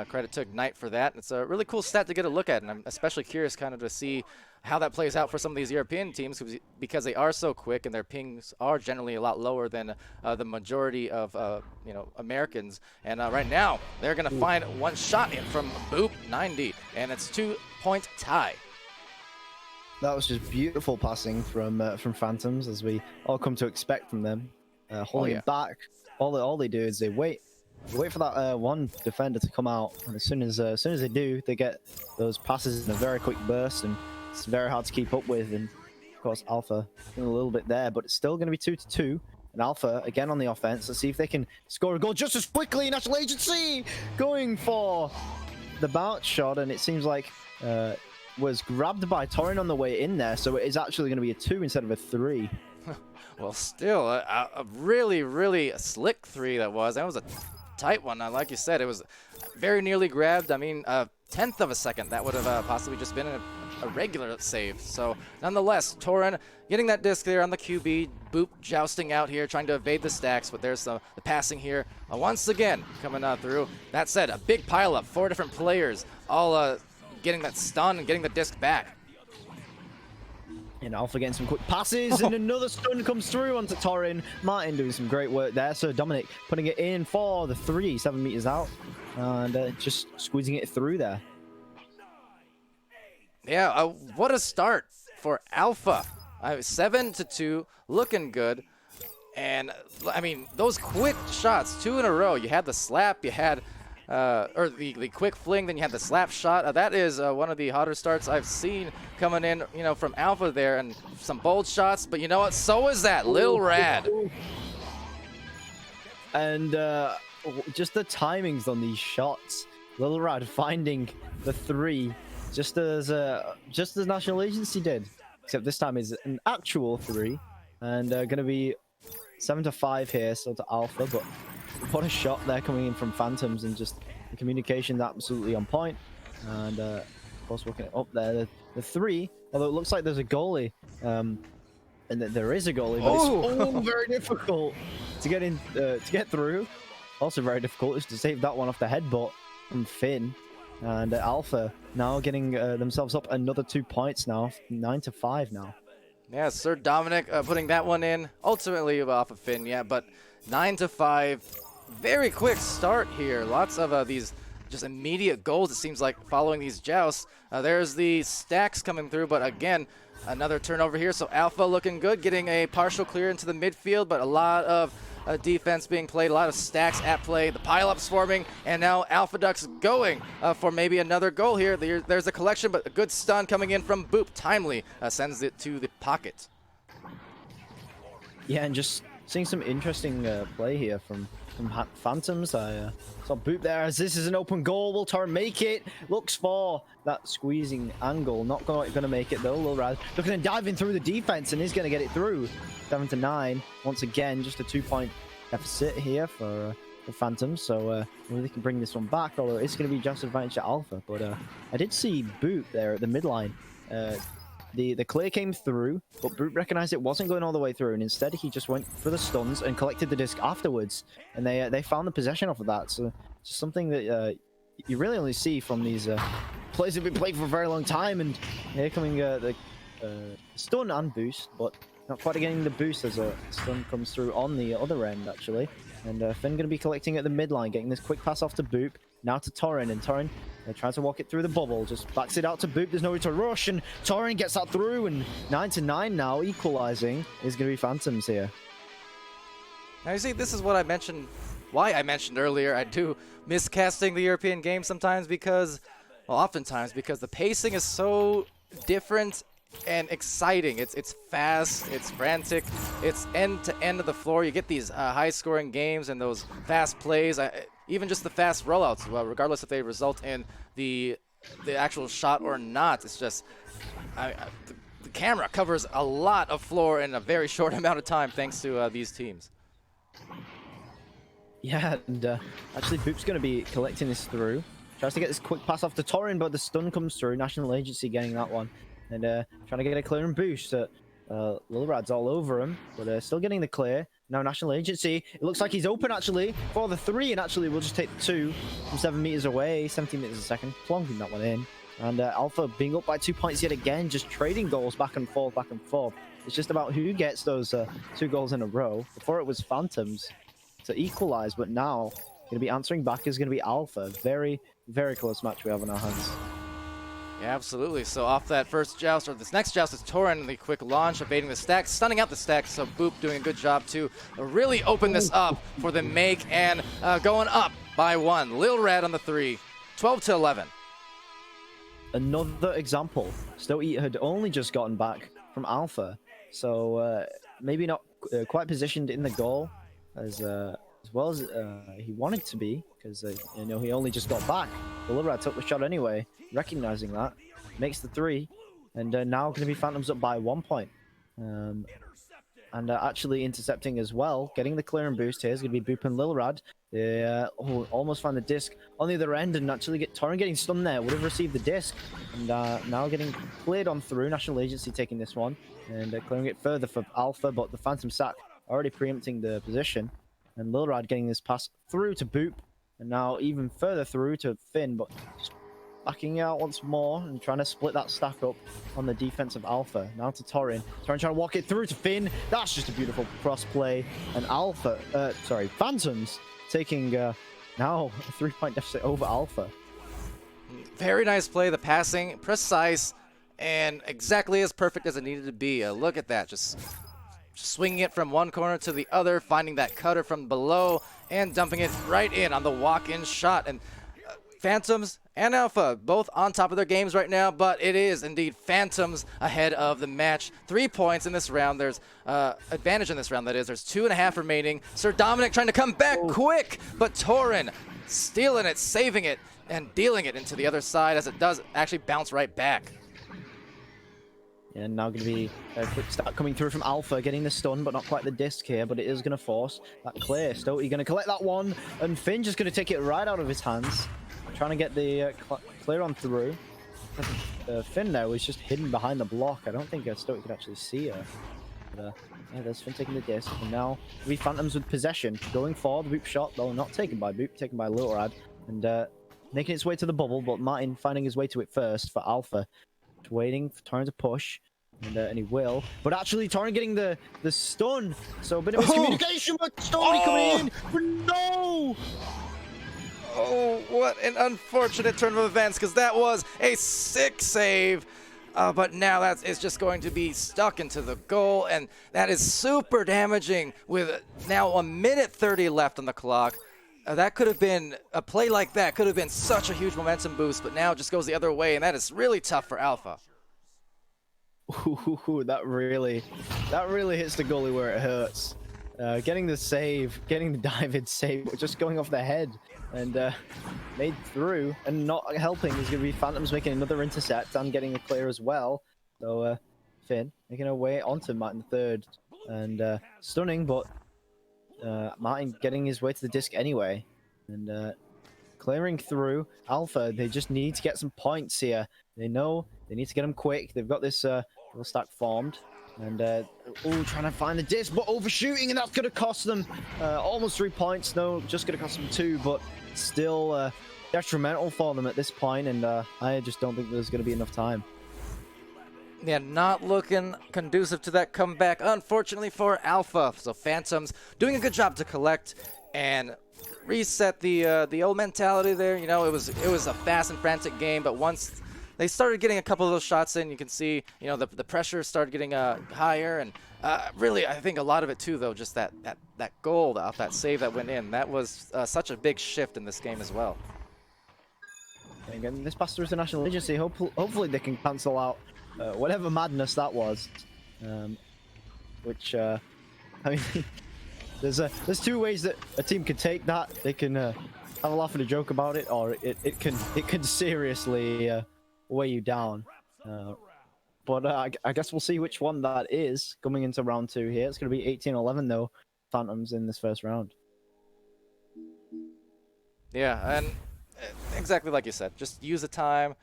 Credit to Ignite for that. It's a really cool stat to get a look at, and I'm especially curious kind of to see how that plays out for some of these European teams, because they are so quick and their pings are generally a lot lower than the majority of you know, Americans. And right now, they're going to find one shot in from Boop 90, and it's 2-point tie. That was just beautiful passing from Phantoms, as we all come to expect from them. Holding back, all they do is they wait for that one defender to come out, and as soon as they do, they get those passes in a very quick burst, and it's very hard to keep up with. And of course, Alpha doing a little bit there, but it's still going to be 2-2. And Alpha again on the offense. Let's see if they can score a goal just as quickly. National Agency going for the bounce shot, and it seems like was grabbed by Torin on the way in there, so it is actually going to be a 2 instead of a 3. Well, still a really slick 3 that was. That was a tight one. Like you said, it was very nearly grabbed. I mean, a 1/10 of a second. That would have possibly just been a regular save. So nonetheless, Torin getting that disc there on the QB. Boop jousting out here, trying to evade the stacks, but there's the passing here once again coming through. That said, a big pileup. 4 different players all getting that stun and getting the disc back. And Alpha getting some quick passes, and another stun comes through onto Torin. Martin doing some great work there. So Dominic putting it in for the 3, 7 meters out, and just squeezing it through there. Yeah, what a start for Alpha. 7-2, looking good. And, I mean, those quick shots, 2 in a row. You had the slap, you had, or the quick fling, then you had the slap shot. That is one of the hotter starts I've seen coming in, you know, from Alpha there. And some bold shots, but you know what? So is that Lil Rad. And just the timings on these shots. Lil Rad finding the 3 just as National Agency did, except this time is an actual 3, and going to be 7-5 here, so to Alpha. But what a shot there coming in from Phantoms, and just The communication's absolutely on point. And of course, looking up there, the 3, although it looks like there's a goalie, and that there is a goalie, but it's very difficult to get in, to get through. Also very difficult is to save that one off the headbutt from Finn. And Alpha now getting themselves up another 2 points now, 9-5 now. Yeah, Sir Dominic putting that one in, ultimately off of Finn, yeah, but 9-5. Very quick start here. Lots of these just immediate goals, it seems like, following these jousts. There's the stacks coming through, but again, another turnover here. So Alpha looking good, getting a partial clear into the midfield, but a lot of defense being played, a lot of stacks at play, the pile-ups forming, and now Alpha Ducks going for maybe another goal here. There's a collection, but a good stun coming in from Boop. Timely sends it to the pocket. Yeah, and just seeing some interesting play here from Phantoms. I saw Boop there as this is an open goal. Will Torrent make it? Looks for that squeezing angle. Not going to make it though. Lilrad looking and diving through the defense and is going to get it through. 7-9. Once again, just a 2-point deficit here for Phantoms. So maybe they can bring this one back, although it's going to be just advantage to Alpha. But I did see Boop there at the midline. The clear came through, but Boop recognized it wasn't going all the way through, and instead he just went for the stuns and collected the disc afterwards, and they found the possession off of that. So it's just something that you really only see from these players that have been playing for a very long time, and here coming the stun and boost, but not quite getting the boost as a stun comes through on the other end, actually. And Finn going to be collecting at the midline, getting this quick pass off to Boop, now to Torrent, and Torrent tries to walk it through the bubble, just backs it out to Boop. There's no way to rush, and Torrent gets that through, and 9-9 now, equalizing is going to be Phantoms here. Now you see, this is what I mentioned, why I mentioned earlier, I do miss casting the European game sometimes because, well, oftentimes because the pacing is so different and exciting. It's fast, it's frantic, it's end to end of the floor. You get these high-scoring games and those fast plays, even just the fast rollouts, well, regardless if they result in the actual shot or not. It's just the camera covers a lot of floor in a very short amount of time thanks to these teams. Yeah, and actually Boop's going to be collecting this through. Tries to get this quick pass off to Torrent, but the stun comes through. National Agency getting that one. And trying to get a clear and boost. Lilrad's all over him, but still getting the clear. Now National Agency. It looks like he's open, actually, for the 3, and actually we'll just take the 2 from 7 meters away, 17 meters a second, plonking that one in. And Alpha being up by 2 points yet again, just trading goals back and forth, back and forth. It's just about who gets those 2 goals in a row. Before it was Phantoms to equalize, but now going to be answering back is going to be Alpha. Very, very close match we have in our hands. Yeah, absolutely. So off that first joust, or this next joust, is Torrent in the quick launch, evading the stacks, stunning out the stacks. So Boop doing a good job to really open this up for the make, and going up by 1. Lilrad on the 3, 12-11. Another example. Stoty had only just gotten back from Alpha, so maybe not quite positioned in the goal as well as he wanted to be, because you know, he only just got back. Lilrad took the shot anyway, recognizing that, makes the 3, and now going to be Phantoms up by 1 point. And actually intercepting as well, getting the clear and boost here is going to be Boop and Lilrad. They almost find the disc on the other end, and actually get Torrent getting stunned there, would have received the disc, and now getting cleared on through. National Agency taking this one, and clearing it further for Alpha, but the Phantom Sack already preempting the position, and Lilrad getting this pass through to Boop, and now even further through to Finn, but just backing out once more and trying to split that stack up on the defense of Alpha. Now to Torrent. Torrent trying to walk it through to Finn. That's just a beautiful cross play. And Phantoms taking now a 3-point deficit over Alpha. Very nice play. The passing, precise, and exactly as perfect as it needed to be. Look at that. Just swinging it from one corner to the other, finding that cutter from below, and dumping it right in on the walk-in shot. And Phantoms and Alpha both on top of their games right now, but it is indeed Phantoms ahead of the match. 3 points in this round. There's advantage in this round, that is. There's 2.5 remaining. Sir Dominic trying to come back quick, but Torrent stealing it, saving it, and dealing it into the other side as it does actually bounce right back. And now going to be a quick start coming through from Alpha, getting the stun, but not quite the disc here, but it is going to force that clear. Stoty going to collect that one, and Finn just going to take it right out of his hands. trying to get the clear on through. Finn there was just hidden behind the block. I don't think Stoic could actually see her. But, yeah, there's Finn taking the disc. And now three Phantoms with possession. Going forward, Boop shot, though not taken by Boop, taken by Little Rad. And making its way to the bubble, but Martin finding his way to it first for Alpha. Just waiting for Torrent to push. And he will. But actually, Torrent getting the stun. So a bit of miscommunication, but Story coming in. But no! Oh, what an unfortunate turn of events, because that was a sick save. But now it's just going to be stuck into the goal, and that is super damaging with now 1:30 left on the clock. That could have been, a play like that could have been such a huge momentum boost, but now it just goes the other way, and that is really tough for Alpha. Ooh, that really hits the goalie where it hurts. Getting the save, getting the dive-in save, but just going off the head and made through, and not helping is going to be Phantoms making another intercept and getting a clear as well. So Finn making her way onto Martin III and stunning, but Martin getting his way to the disc anyway and clearing through. Alpha, they just need to get some points here. They know they need to get them quick. They've got this little stack formed. And trying to find the disc, but overshooting, and that's going to cost them almost 3 points. No, just going to cost them 2, but still detrimental for them at this point, and I just don't think there's going to be enough time. Yeah, not looking conducive to that comeback, unfortunately for Alpha. So Phantoms doing a good job to collect and reset the old mentality there. You know, it was a fast and frantic game, but once they started getting a couple of those shots in, you can see, you know, the pressure started getting higher, and really, I think a lot of it too, though, just that goal off that save that went in, that was such a big shift in this game as well. And again, this passed through the national agency. Hopefully, they can cancel out whatever madness that was. Which, I mean, there's two ways that a team can take that. They can have a laugh and a joke about it, or it can seriously weigh you down. But I guess we'll see which one that is coming into round 2 here. It's going to be 18-11 though, Phantoms in this first round. Yeah, and exactly like you said, just use the time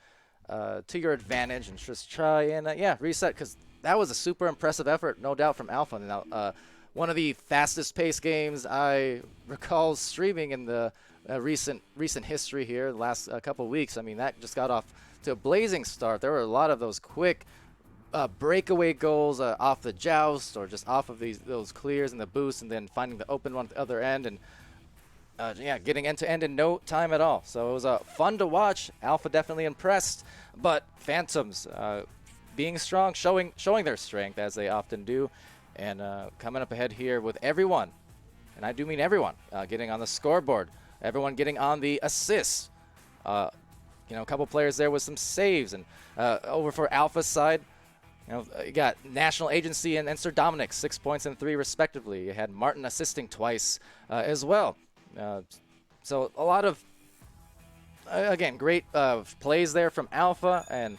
to your advantage and just try and reset, because that was a super impressive effort, no doubt, from Alpha. Now, one of the fastest paced games I recall streaming in the recent history here, the last couple of weeks. I mean, that just got off to a blazing start. There were a lot of those quick breakaway goals off the joust, or just off of those clears and the boosts, and then finding the open one at the other end, and getting end to end in no time at all. So it was fun to watch. Alpha definitely impressed, but Phantoms being strong, showing their strength as they often do, and coming up ahead here with everyone, and I do mean everyone, getting on the scoreboard, everyone getting on the assists. You know, a couple players there with some saves, and over for Alpha's side, you know, you got National Agency and Sir Dominic, 6 points and 3 respectively. You had Martin assisting twice as well. So a lot of, again, great plays there from Alpha, and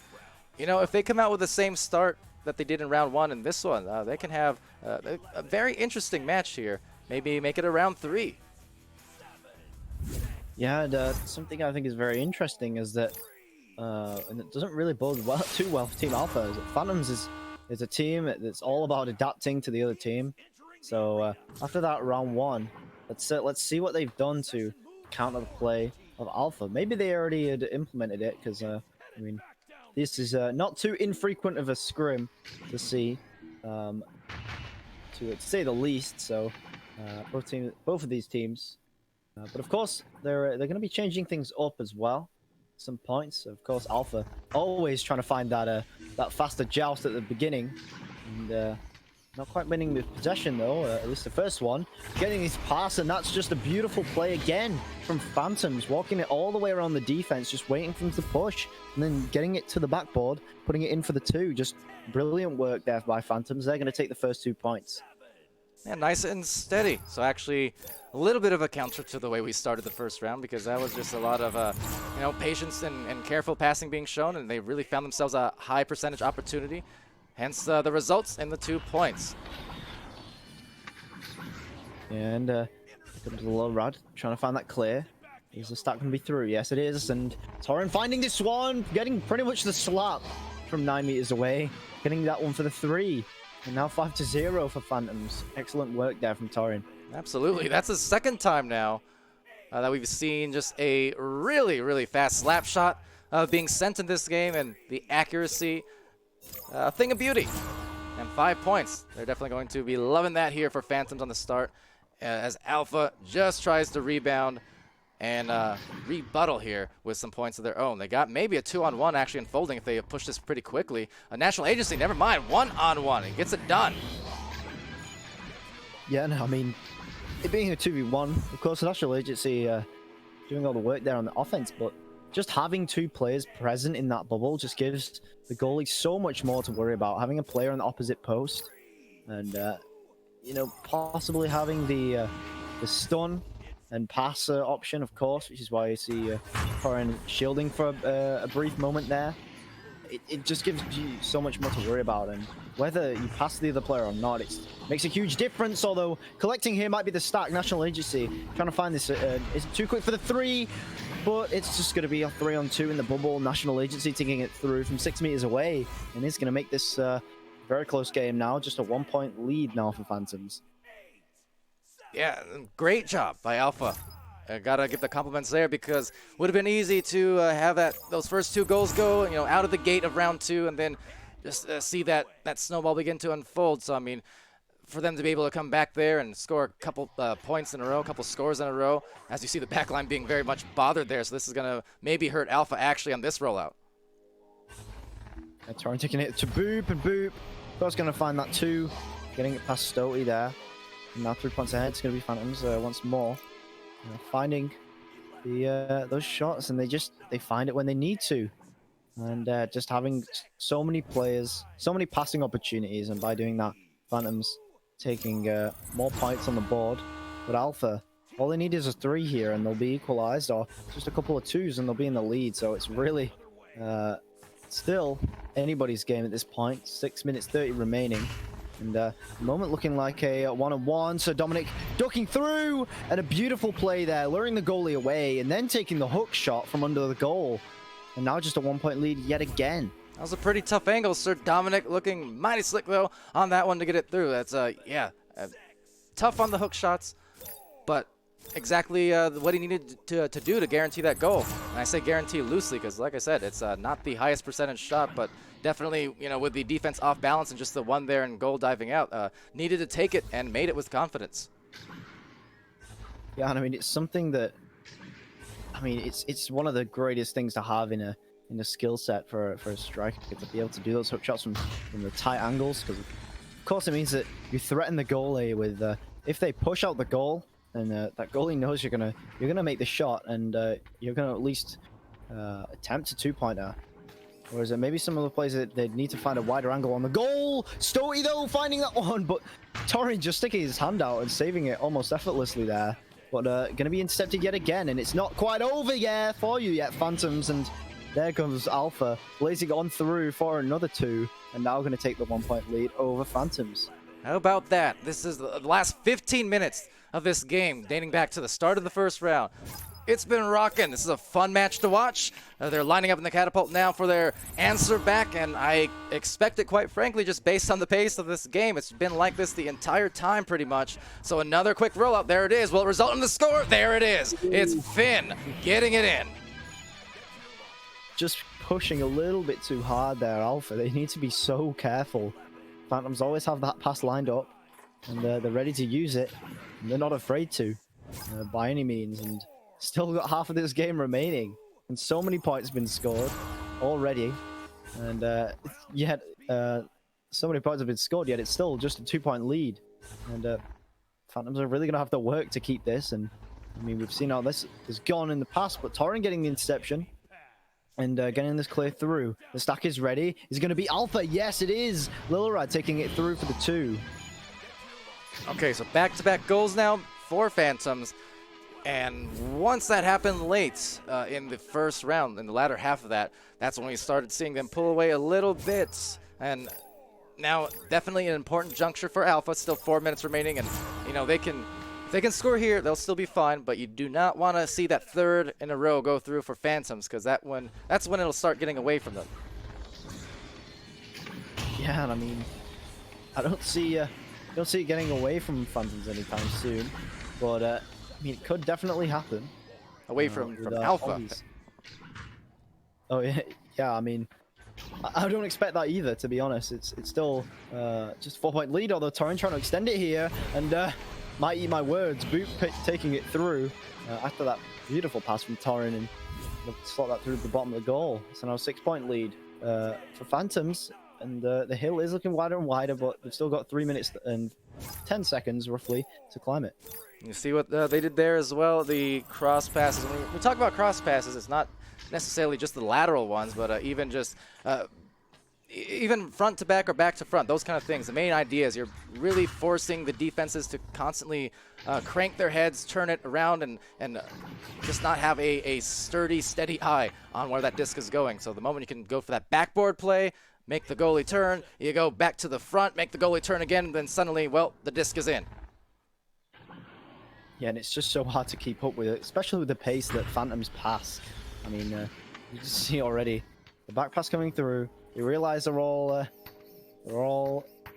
you know, if they come out with the same start that they did in round 1 in this one, they can have a very interesting match here. Maybe make it a round 3. Yeah, and something I think is very interesting is that, and it doesn't really bode too well for Team Alpha, is that Phantoms is a team that's all about adapting to the other team. So after that round 1, let's see what they've done to counter the play of Alpha. Maybe they already had implemented it, because I mean, this is not too infrequent of a scrim to see, to say the least. So both of these teams. But of course, they're going to be changing things up as well. Some points, of course. Alpha always trying to find that faster joust at the beginning, and not quite winning with possession though. At least the first one, getting his pass, and that's just a beautiful play again from Phantoms, walking it all the way around the defense, just waiting for him to push, and then getting it to the backboard, putting it in for the 2. Just brilliant work there by Phantoms. They're going to take the first 2 points. Yeah, nice and steady. So actually, a little bit of a counter to the way we started the first round, because that was just a lot of you know, patience and careful passing being shown, and they really found themselves a high percentage opportunity. Hence the results in the 2 points. And comes the low rod, trying to find that clear. Is the stack going to be through? Yes, it is. And Torrin finding this one, getting pretty much the slap from 9 meters away, getting that one for the 3. And now 5-0 for Phantoms. Excellent work there from Torrin. Absolutely. That's the second time now that we've seen just a really, really fast slap shot being sent in this game, and the accuracy, a thing of beauty. And 5 points. They're definitely going to be loving that here for Phantoms on the start, as Alpha just tries to rebound and rebuttal here with some points of their own. They got maybe a 2-on-1 actually unfolding if they push this pretty quickly. A National Agency, never mind, 1-on-1. It gets it done. Yeah, no, I mean, it being a 2v1, of course, the National Agency doing all the work there on the offense, but just having 2 players present in that bubble just gives the goalie so much more to worry about. Having a player on the opposite post and, you know, possibly having the stun and pass option, of course, which is why you see Torrin shielding for a brief moment there. It just gives you so much more to worry about, and whether you pass the other player or not, it makes a huge difference. Although collecting here might be the stack. National Agency trying to find this. It's too quick for the 3, but it's just going to be a 3-on-2 in the bubble. National Agency taking it through from 6 meters away, and it's going to make this very close game now. Just a 1-point lead now for Phantoms. Yeah, great job by Alpha. I gotta give the compliments there, because it would have been easy to have those first 2 goals go, you know, out of the gate of round 2, and then just see that snowball begin to unfold. So I mean, for them to be able to come back there and score a couple points in a row, a couple scores in a row, as you see the backline being very much bothered there. So this is gonna maybe hurt Alpha actually on this rollout. And Torrin taking it to Boop, and Boop, Boop's gonna find that 2, getting it past Stotey there. And now 3 points ahead. It's going to be Phantoms once more. Finding those shots, and they find it when they need to. And just having so many players, so many passing opportunities, and by doing that, Phantoms taking more points on the board. But Alpha, all they need is a 3 here, and they'll be equalized, or just a couple of 2s, and they'll be in the lead. So it's really still anybody's game at this point. 6 minutes 30 remaining. And the moment looking like a 1-on-1. So Dominic ducking through, and a beautiful play there, luring the goalie away, and then taking the hook shot from under the goal. And now just a 1-point lead yet again. That was a pretty tough angle, Sir Dominic, looking mighty slick though on that one to get it through. That's tough on the hook shots, but exactly what he needed to do to guarantee that goal. And I say guarantee loosely, because like I said, it's not the highest percentage shot, but definitely, you know, with the defense off balance and just the one there and goal diving out, needed to take it and made it with confidence. Yeah, and I mean, it's something that, I mean, it's one of the greatest things to have in a skill set for a striker, to be able to do those hook shots from the tight angles, because of course it means that you threaten the goalie with if they push out the goal, and that goalie knows you're gonna make the shot, and you're gonna at least attempt a 2-pointer. Whereas maybe some of the players that they need to find a wider angle on the goal. Stotey though finding that one, but Torrin just sticking his hand out and saving it almost effortlessly there. But gonna be intercepted yet again, and it's not quite over yet for you yet, Phantoms. And there comes Alpha blazing on through for another 2, and now gonna take the 1-point lead over Phantoms. How about that? This is the last 15 minutes of this game, dating back to the start of the first round. It's been rocking. This is a fun match to watch. They're lining up in the catapult now for their answer back, and I expect it, quite frankly, just based on the pace of this game. It's been like this the entire time, pretty much. So another quick rollout. There it is. Will it result in the score? There it is. It's Finn getting it in. Just pushing a little bit too hard there, Alpha. They need to be so careful. Phantoms always have that pass lined up, and they're ready to use it. And they're not afraid to, by any means. And still got half of this game remaining, and so many points been scored already, and yet so many points have been scored, yet it's still just a 2-point lead. And Phantoms are really gonna have to work to keep this. And I mean, we've seen how this has gone in the past, but Torrin getting the interception and getting this clear through. The stack is ready. Is it gonna be Alpha? Yes, it is. Lilrad taking it through for the 2. Okay, so back-to-back goals now for Phantoms. And once that happened late in the first round, in the latter half of that, that's when we started seeing them pull away a little bit. And now definitely an important juncture for Alpha. Still 4 minutes remaining, and you know, they can If they can score here, they'll still be fine, but you do not want to see that third in a row go through for Phantoms, because that's when it'll start getting away from them. Yeah, and I mean, I don't see it getting away from Phantoms anytime soon, but I mean, it could definitely happen. Away from Alpha. Oh yeah, yeah. I mean, I don't expect that either, to be honest. It's still just 4-point lead, although Torrin trying to extend it here, and might eat my words. Boop taking it through after that beautiful pass from Torrin and slot that through the bottom of the goal. So now 6-point lead for Phantoms, and the hill is looking wider and wider, but they've still got 3 minutes and 10 seconds roughly to climb it. You see what they did there as well, the cross passes. When we talk about cross passes, it's not necessarily just the lateral ones, but even just even front to back or back to front, those kind of things. The main idea is you're really forcing the defenses to constantly crank their heads, turn it around, and just not have a sturdy, steady eye on where that disc is going. So the moment you can go for that backboard play, make the goalie turn, you go back to the front, make the goalie turn again, and then suddenly, well, the disc is in. Yeah, and it's just so hard to keep up with it, especially with the pace that Phantoms pass. I mean, you just see already the back pass coming through. You realize they're all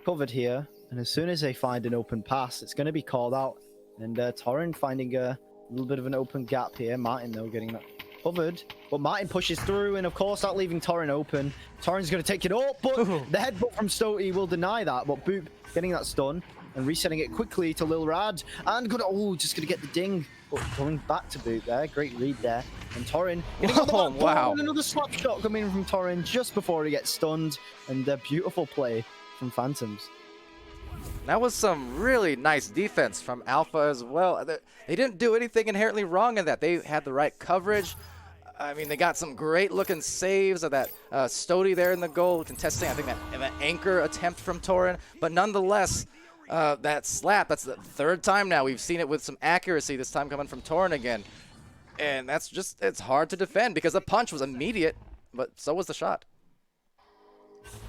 covered here, and as soon as they find an open pass, it's going to be called out. And Torrin finding a little bit of an open gap here. Martin, though, getting that covered, but Martin pushes through, and of course, not leaving Torrin open. Torrin's going to take it up, but the headbutt from Stotey will deny that. But Boop getting that stun and resetting it quickly to Lil Rad, and just going to get the ding. But going back to Boop there, great read there. And Torrin, wow! Another slap shot coming in from Torrin just before he gets stunned, and a beautiful play from Phantoms. That was some really nice defense from Alpha as well. They didn't do anything inherently wrong in that. They had the right coverage. I mean, they got some great looking saves of that Stotey there in the goal, contesting, I think, that anchor attempt from Torrin. But nonetheless, that slap, that's the third time now we've seen it with some accuracy, this time coming from Torrin again. And that's just, it's hard to defend because the punch was immediate, but so was the shot.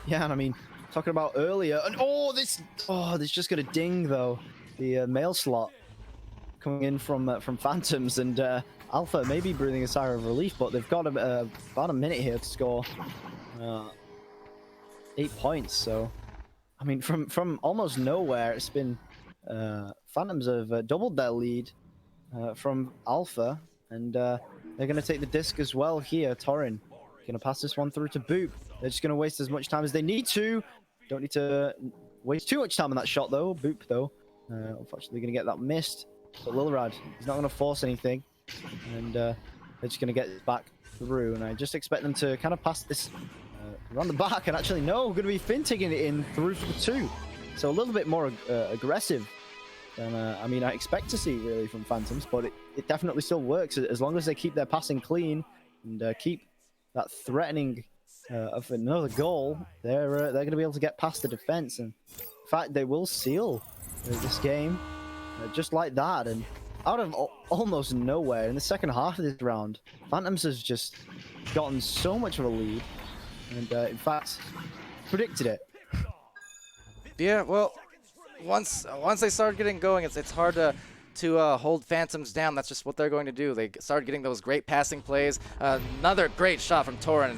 Yeah, and I mean, talking about earlier, and this just got a ding though. The mail slot coming in from Phantoms, and Alpha maybe breathing a sigh of relief, but they've got about a minute here to score 8 points. So, I mean, from almost nowhere, it's been Phantoms have doubled their lead from Alpha, and they're going to take the disc as well here. Torrin going to pass this one through to Boop. They're just going to waste as much time as they need to. Don't need to waste too much time on that shot, though. Boop, though, unfortunately going to get that missed. But Lilrad, he's not going to force anything. And they're just going to get it back through. And I just expect them to kind of pass this around the back. And actually, no, going to be finting it in through for the 2. So a little bit more aggressive than, I mean, I expect to see, really, from Phantoms. But it definitely still works. As long as they keep their passing clean and keep that threatening of another goal, they're going to be able to get past the defense. And in fact, they will seal this game just like that. And out of almost nowhere in the second half of this round, Phantoms has just gotten so much of a lead, and in fact, predicted it. Yeah, well, once they started getting going, it's hard to hold Phantoms down. That's just what they're going to do. They started getting those great passing plays. Another great shot from Torrin.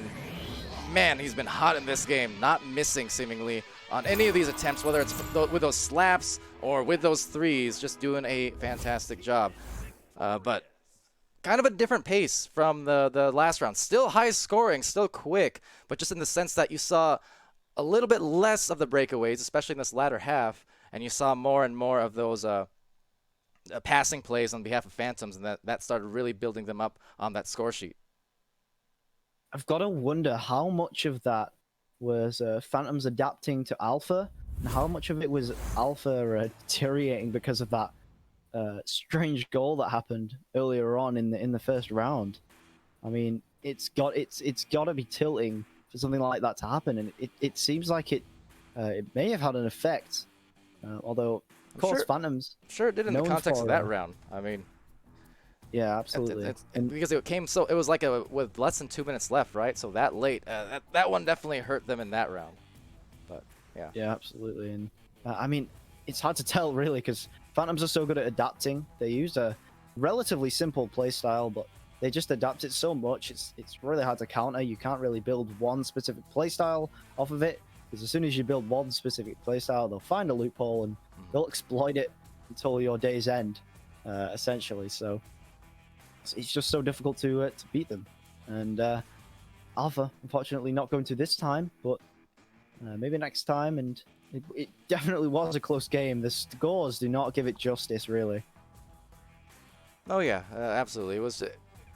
Man, he's been hot in this game, not missing seemingly on any of these attempts, whether it's with those slaps or with those threes, just doing a fantastic job. But kind of a different pace from the last round. Still high scoring, still quick, but just in the sense that you saw a little bit less of the breakaways, especially in this latter half, and you saw more and more of those passing plays on behalf of Phantoms, and that started really building them up on that score sheet. I've got to wonder how much of that was Phantoms adapting to Alpha, and how much of it was Alpha deteriorating because of that strange goal that happened earlier on in the first round. I mean, it's got to be tilting for something like that to happen, and it seems like it may have had an effect. Although, of course, Phantoms. I'm sure it did in the context of that round. I mean. Yeah, absolutely. And because it was like with less than 2 minutes left, right? So that late, that one definitely hurt them in that round. But yeah. Yeah, absolutely. And I mean, it's hard to tell really, because Phantoms are so good at adapting. They use a relatively simple playstyle, but they just adapt it so much. It's really hard to counter. You can't really build one specific playstyle off of it, because as soon as you build one specific playstyle, they'll find a loophole and they'll exploit it until your day's end, essentially. So it's just so difficult to beat them. And Alpha, unfortunately, not going to this time, but maybe next time. And it definitely was a close game. The scores do not give it justice, really. Oh yeah, absolutely. It was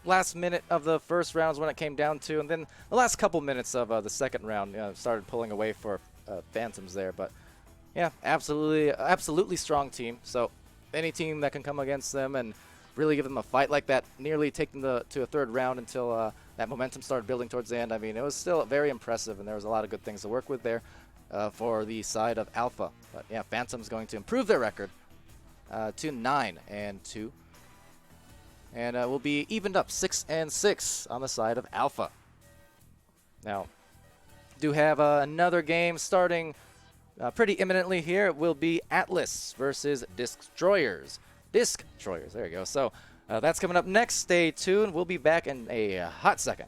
last minute of the first rounds when it came down to, and then the last couple minutes of the second round started pulling away for Phantoms there. But yeah, absolutely strong team. So any team that can come against them and really give them a fight like that, nearly take them to a third round until that momentum started building towards the end. I mean, it was still very impressive, and there was a lot of good things to work with there for the side of Alpha. But yeah, Phantom's going to improve their record to 9-2. And will be evened up 6-6 on the side of Alpha. Now, do have another game starting pretty imminently here. It will be Atlas versus Destroyers. Destroyers, there you go. So that's coming up next. Stay tuned. We'll be back in a hot second.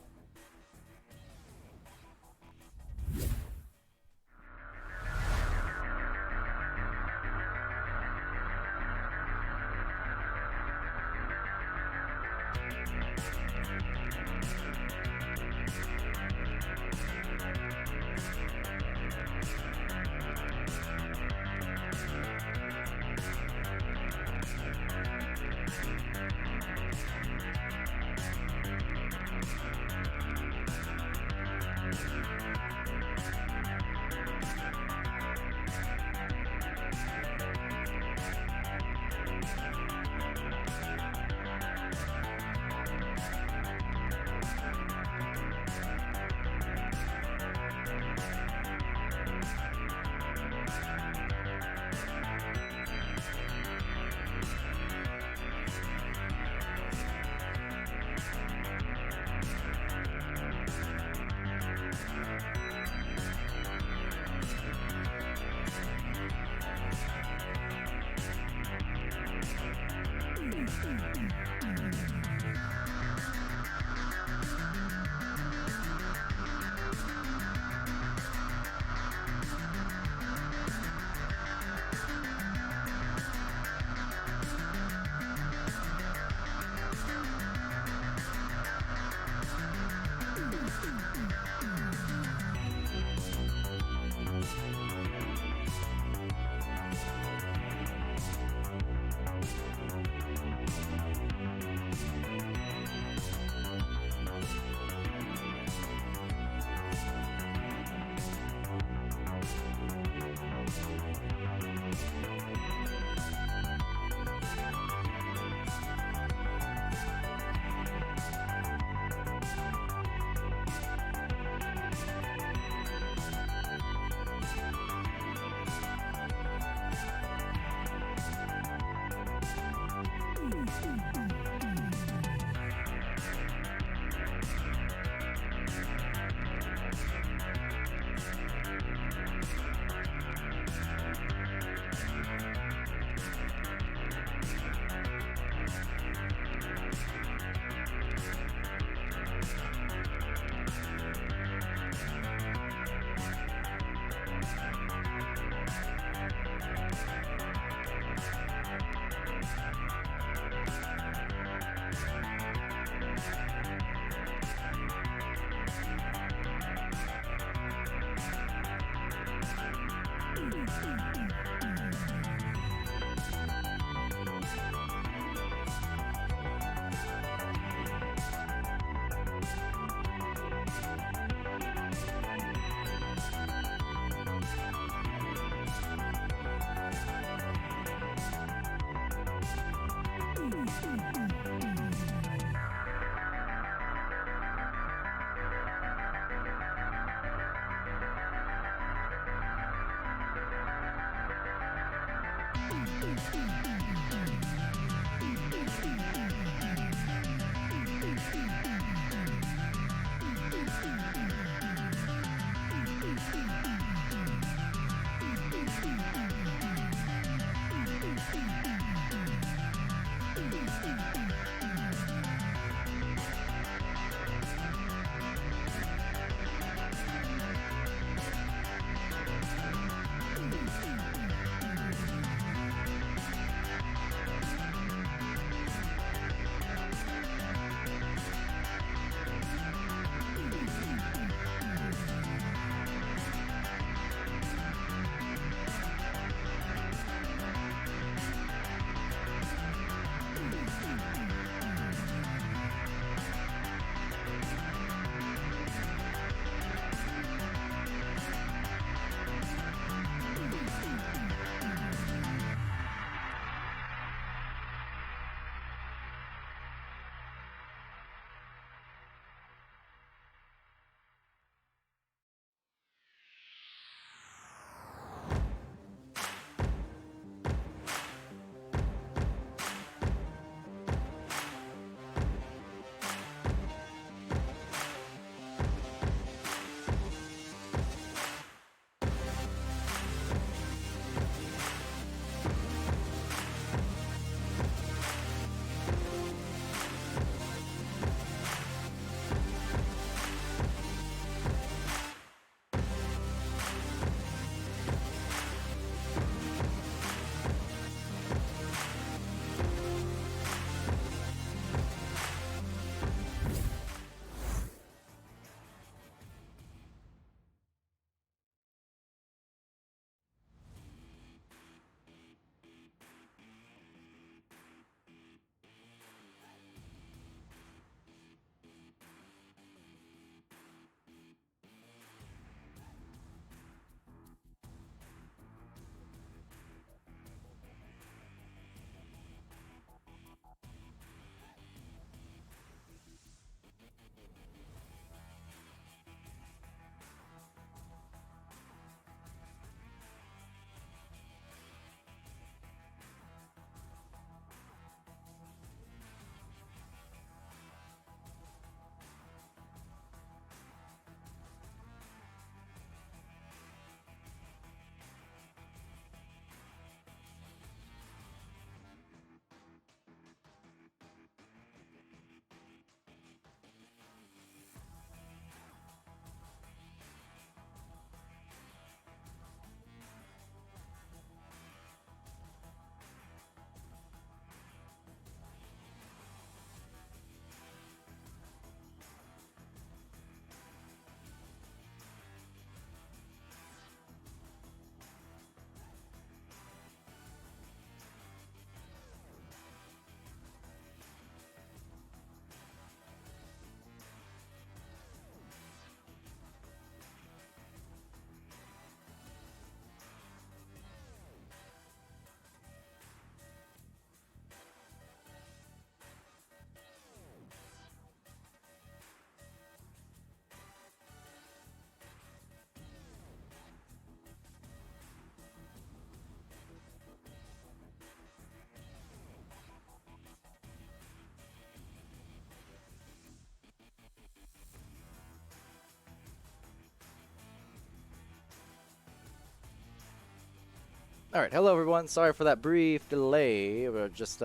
All right, hello everyone. Sorry for that brief delay. We're just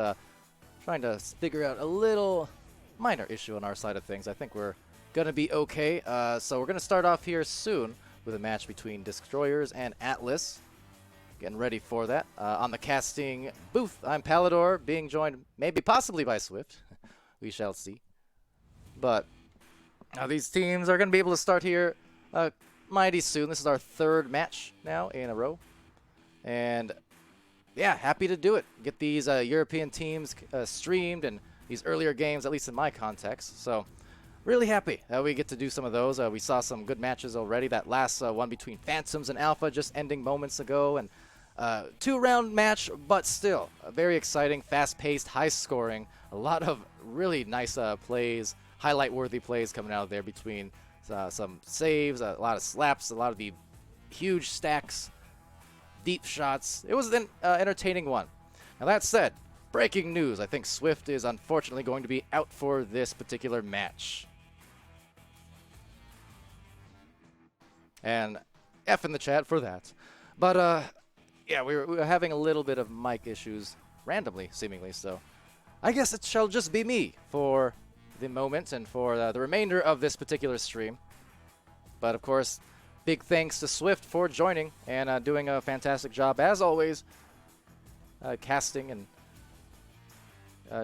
trying to figure out a little minor issue on our side of things. I think we're gonna be okay. So we're gonna start off here soon with a match between Destroyers and Atlas. Getting ready for that. On the casting booth, I'm Palidore, being joined maybe possibly by Swift. We shall see. But these teams are gonna be able to start here mighty soon. This is our third match now in a row. And yeah, happy to do it. Get these European teams streamed and these earlier games, at least in my context. So really happy that we get to do some of those. We saw some good matches already. That last one between Phantoms and Alpha just ending moments ago. And 2-round match, but still very exciting, fast-paced, high-scoring. A lot of really nice plays, highlight-worthy plays coming out of there between some saves, a lot of slaps, a lot of the huge stacks, deep shots. It was an entertaining one. Now that said, breaking news. I think Swift is unfortunately going to be out for this particular match. And F in the chat for that. But yeah, we were having a little bit of mic issues randomly, seemingly, so I guess it shall just be me for the moment and for the remainder of this particular stream. But of course, big thanks to Swift for joining and doing a fantastic job, as always, casting and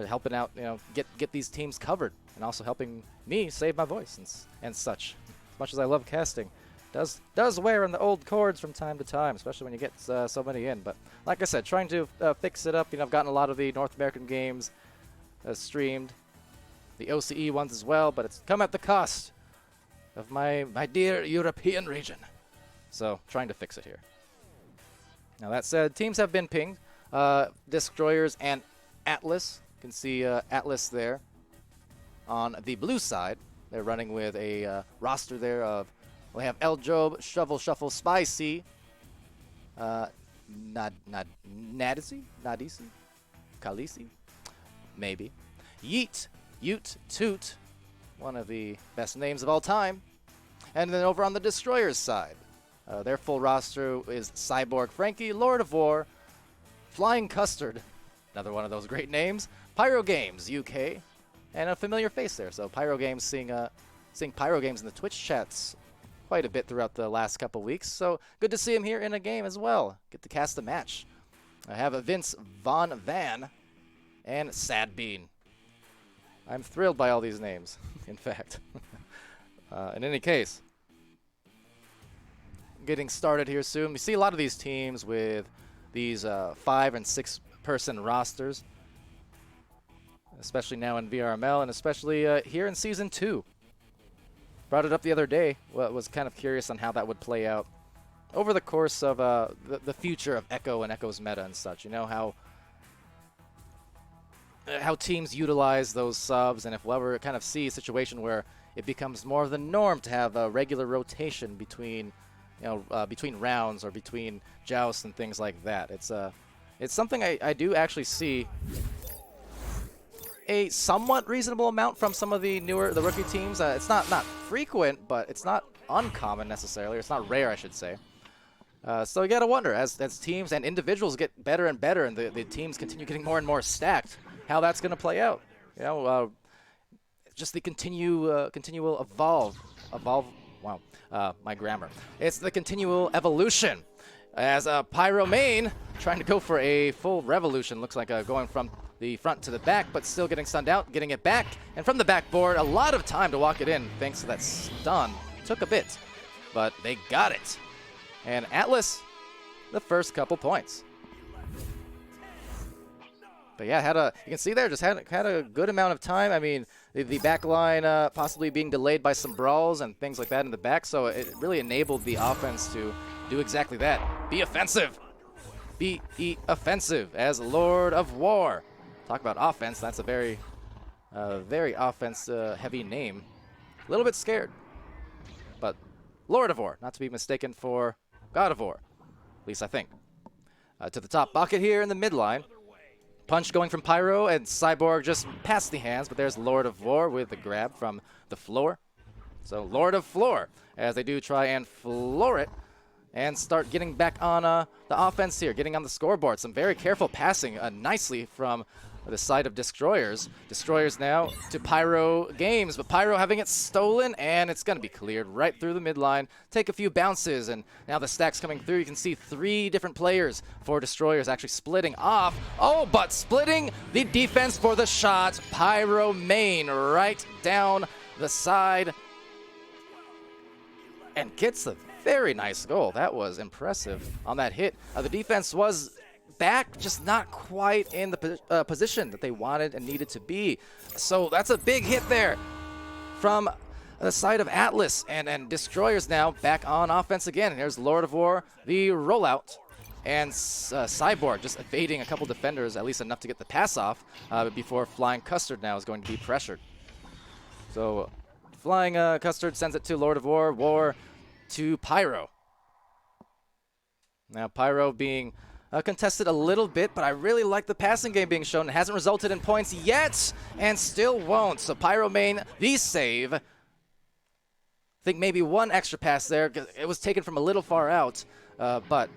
helping out, get these teams covered, and also helping me save my voice and such. As much as I love casting, does wear on the old chords from time to time, especially when you get so many in. But like I said, trying to fix it up. I've gotten a lot of the North American games streamed, the OCE ones as well, but it's come at the cost of my dear European region. So trying to fix it here. Now that said, teams have been pinged. Destroyers and Atlas. You can see Atlas there on the blue side. They're running with a roster there of, we have El Job, Shovel Shuffle, Spicy, Nadisi, Khaleesi, maybe, Yeet, Ute, Toot, one of the best names of all time. And then over on the Destroyers side, their full roster is Cyborg Frankie, Lord of War, Flying Custard, another one of those great names, Pyro Games UK, and a familiar face there. So Pyro Games, seeing Pyro Games in the Twitch chats quite a bit throughout the last couple weeks. So good to see him here in a game as well. Get to cast a match. I have a Vince Von Van and Sad Bean. I'm thrilled by all these names, in fact. In any case, getting started here soon. We see a lot of these teams with these 5- and 6-person rosters, especially now in VRML, and especially here in Season 2. Brought it up the other day. Well, was kind of curious on how that would play out over the course of the future of Echo and Echo's meta and such. How teams utilize those subs, and if we'll ever kind of see a situation where it becomes more of the norm to have a regular rotation between, between rounds or between jousts and things like that. It's something I do actually see a somewhat reasonable amount from some of the rookie teams. It's not frequent, but it's not uncommon necessarily. It's not rare, I should say. So you gotta wonder, as teams and individuals get better and better, and the teams continue getting more and more stacked, how that's gonna play out. Just the continual evolve. Wow, my grammar. It's the continual evolution. As Pyro main trying to go for a full revolution, looks like going from the front to the back, but still getting stunned out, getting it back, and from the backboard, a lot of time to walk it in thanks to that stun. Took a bit, but they got it. And Atlas, the first couple points. But yeah, you can see there, just had a good amount of time. I mean, the back line possibly being delayed by some brawls and things like that in the back, so it really enabled the offense to do exactly that. Be offensive. Be offensive as Lord of War. Talk about offense, that's a very offense-heavy name. A little bit scared, but Lord of War, not to be mistaken for God of War, at least I think. To the top bucket here in the midline. Punch going from Pyro, and Cyborg just past the hands, but there's Lord of War with the grab from the floor. So Lord of Floor, as they do try and floor it. and start getting back on the offense here, getting on the scoreboard. Some very careful passing nicely from the side of Destroyers. Destroyers now to Pyro Games, but Pyro having it stolen, and it's going to be cleared right through the midline. Take a few bounces, and now the stacks coming through. You can see 3 different players for Destroyers actually splitting off. Oh, but splitting the defense for the shot. Pyro main right down the side and gets a very nice goal. That was impressive on that hit. The defense was back, just not quite in the position that they wanted and needed to be. So that's a big hit there from the side of Atlas, and Destroyers now back on offense again. And here's Lord of War, the rollout, and Cyborg just evading a couple defenders, at least enough to get the pass off before Flying Custard now is going to be pressured. So Flying Custard sends it to Lord of War, War to Pyro. Now Pyro being contested a little bit, but I really like the passing game being shown. It hasn't resulted in points yet, and still won't. So Pyro main, the save. I think maybe one extra pass there, because it was taken from a little far out. But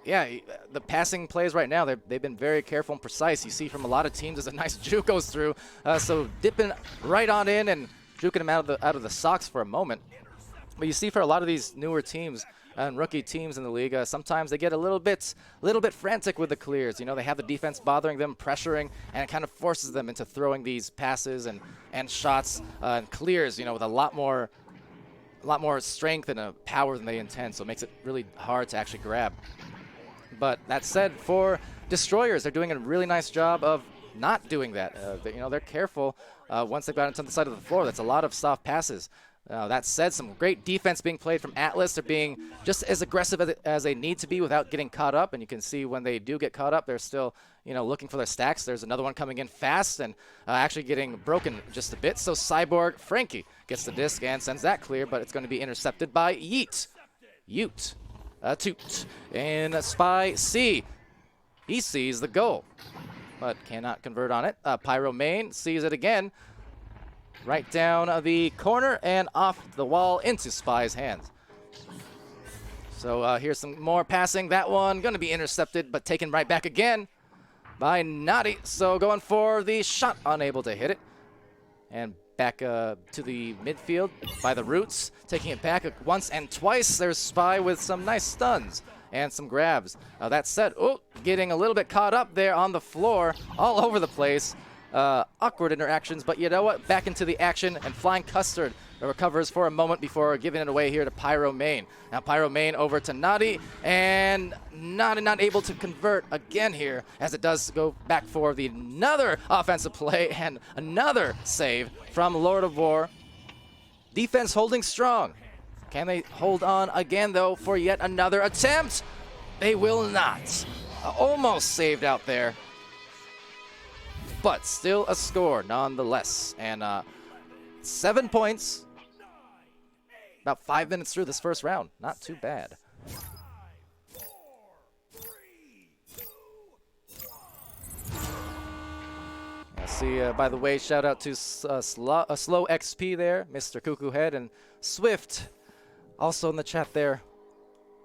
yeah, the passing plays right now, they've been very careful and precise. You see from a lot of teams as a nice juke goes through. So dipping right on in and juking him out of the socks for a moment. But you see for a lot of these newer teams and rookie teams in the league, sometimes they get a little bit frantic with the clears. You know, they have the defense bothering them, pressuring, and it kind of forces them into throwing these passes and shots and clears, you know, with a lot more strength and power than they intend. So it makes it really hard to actually grab. But that said, for Destroyers, they're doing a really nice job of not doing that. You know, they're careful once they've got into the side of the floor. That's a lot of soft passes. That said, some great defense being played from Atlas. They're being just as aggressive as they need to be without getting caught up. And you can see when they do get caught up, they're still, you know, looking for their stacks. There's another one coming in fast and actually getting broken just a bit. So Cyborg Frankie gets the disc and sends that clear, but it's going to be intercepted by Yeet. Toot. And Spy C. He sees the goal, but cannot convert on it. Pyro main sees it again. Right down the corner and off the wall into Spy's hands. So here's some more passing. That one going to be intercepted, but taken right back again by Naughty. So going for the shot, unable to hit it. And back to the midfield by the Roots. Taking it back once and twice. There's Spy with some nice stuns and some grabs. That said, getting a little bit caught up there on the floor, all over the place. Awkward interactions, but you know what? Back into the action, and Flying Custard recovers for a moment before giving it away here to Pyro main. Now Pyro main over to Naughty, and Naughty not able to convert again here, as it does go back for another offensive play and another save from Lord of War. Defense holding strong. Can they hold on again, though, for yet another attempt? They will not. Almost saved out there. But still a score nonetheless. And 7 points. About 5 minutes through this first round. Not too bad. I see, by the way, shout out to Slow XP there, Mr. Cuckoo Head, and Swift also in the chat there.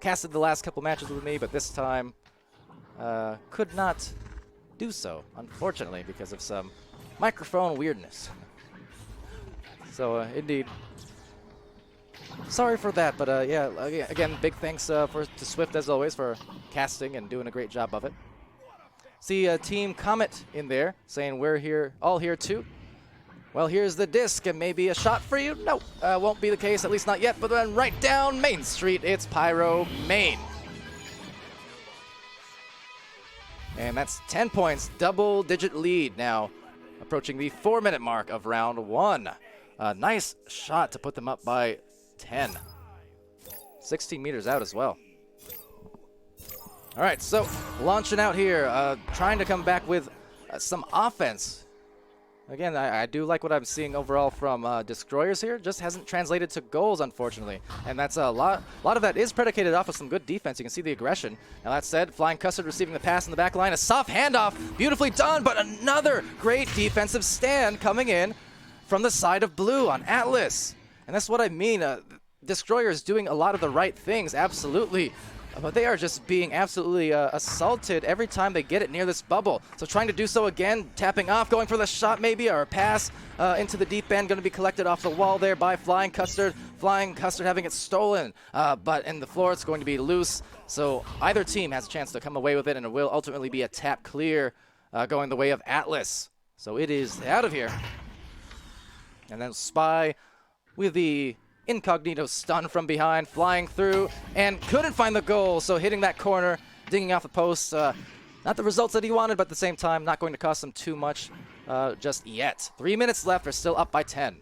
Casted the last couple matches with me, but this time could not do so, unfortunately, because of some microphone weirdness. So, indeed. Sorry for that, but yeah, again, big thanks to Swift, as always, for casting and doing a great job of it. See Team Comet in there, saying we're here, all here too. Well, here's the disc, and maybe a shot for you? No, won't be the case, at least not yet, but then right down Main Street, it's Pyro main. And that's 10 points, double-digit lead now, approaching the 4-minute mark of round 1. Nice shot to put them up by 10. 16 meters out as well. All right, so launching out here, trying to come back with some offense. Again, I do like what I'm seeing overall from Destroyers here. Just hasn't translated to goals, unfortunately. And that's a lot of that is predicated off of some good defense. You can see the aggression. Now that said, Flying Custard receiving the pass in the back line. A soft handoff, beautifully done, but another great defensive stand coming in from the side of blue on Atlas. And that's what I mean. Destroyer is doing a lot of the right things, absolutely. But they are just being absolutely assaulted every time they get it near this bubble. So trying to do so again, tapping off, going for the shot maybe, or a pass into the deep end, going to be collected off the wall there by Flying Custard. Flying Custard having it stolen, but in the floor it's going to be loose. So either team has a chance to come away with it, and it will ultimately be a tap clear going the way of Atlas. So it is out of here. And then Spy with the incognito stun from behind, flying through, and couldn't find the goal. So hitting that corner, dinging off the post. Not the results that he wanted, but at the same time, not going to cost him too much just yet. 3 minutes left. They're still up by 10.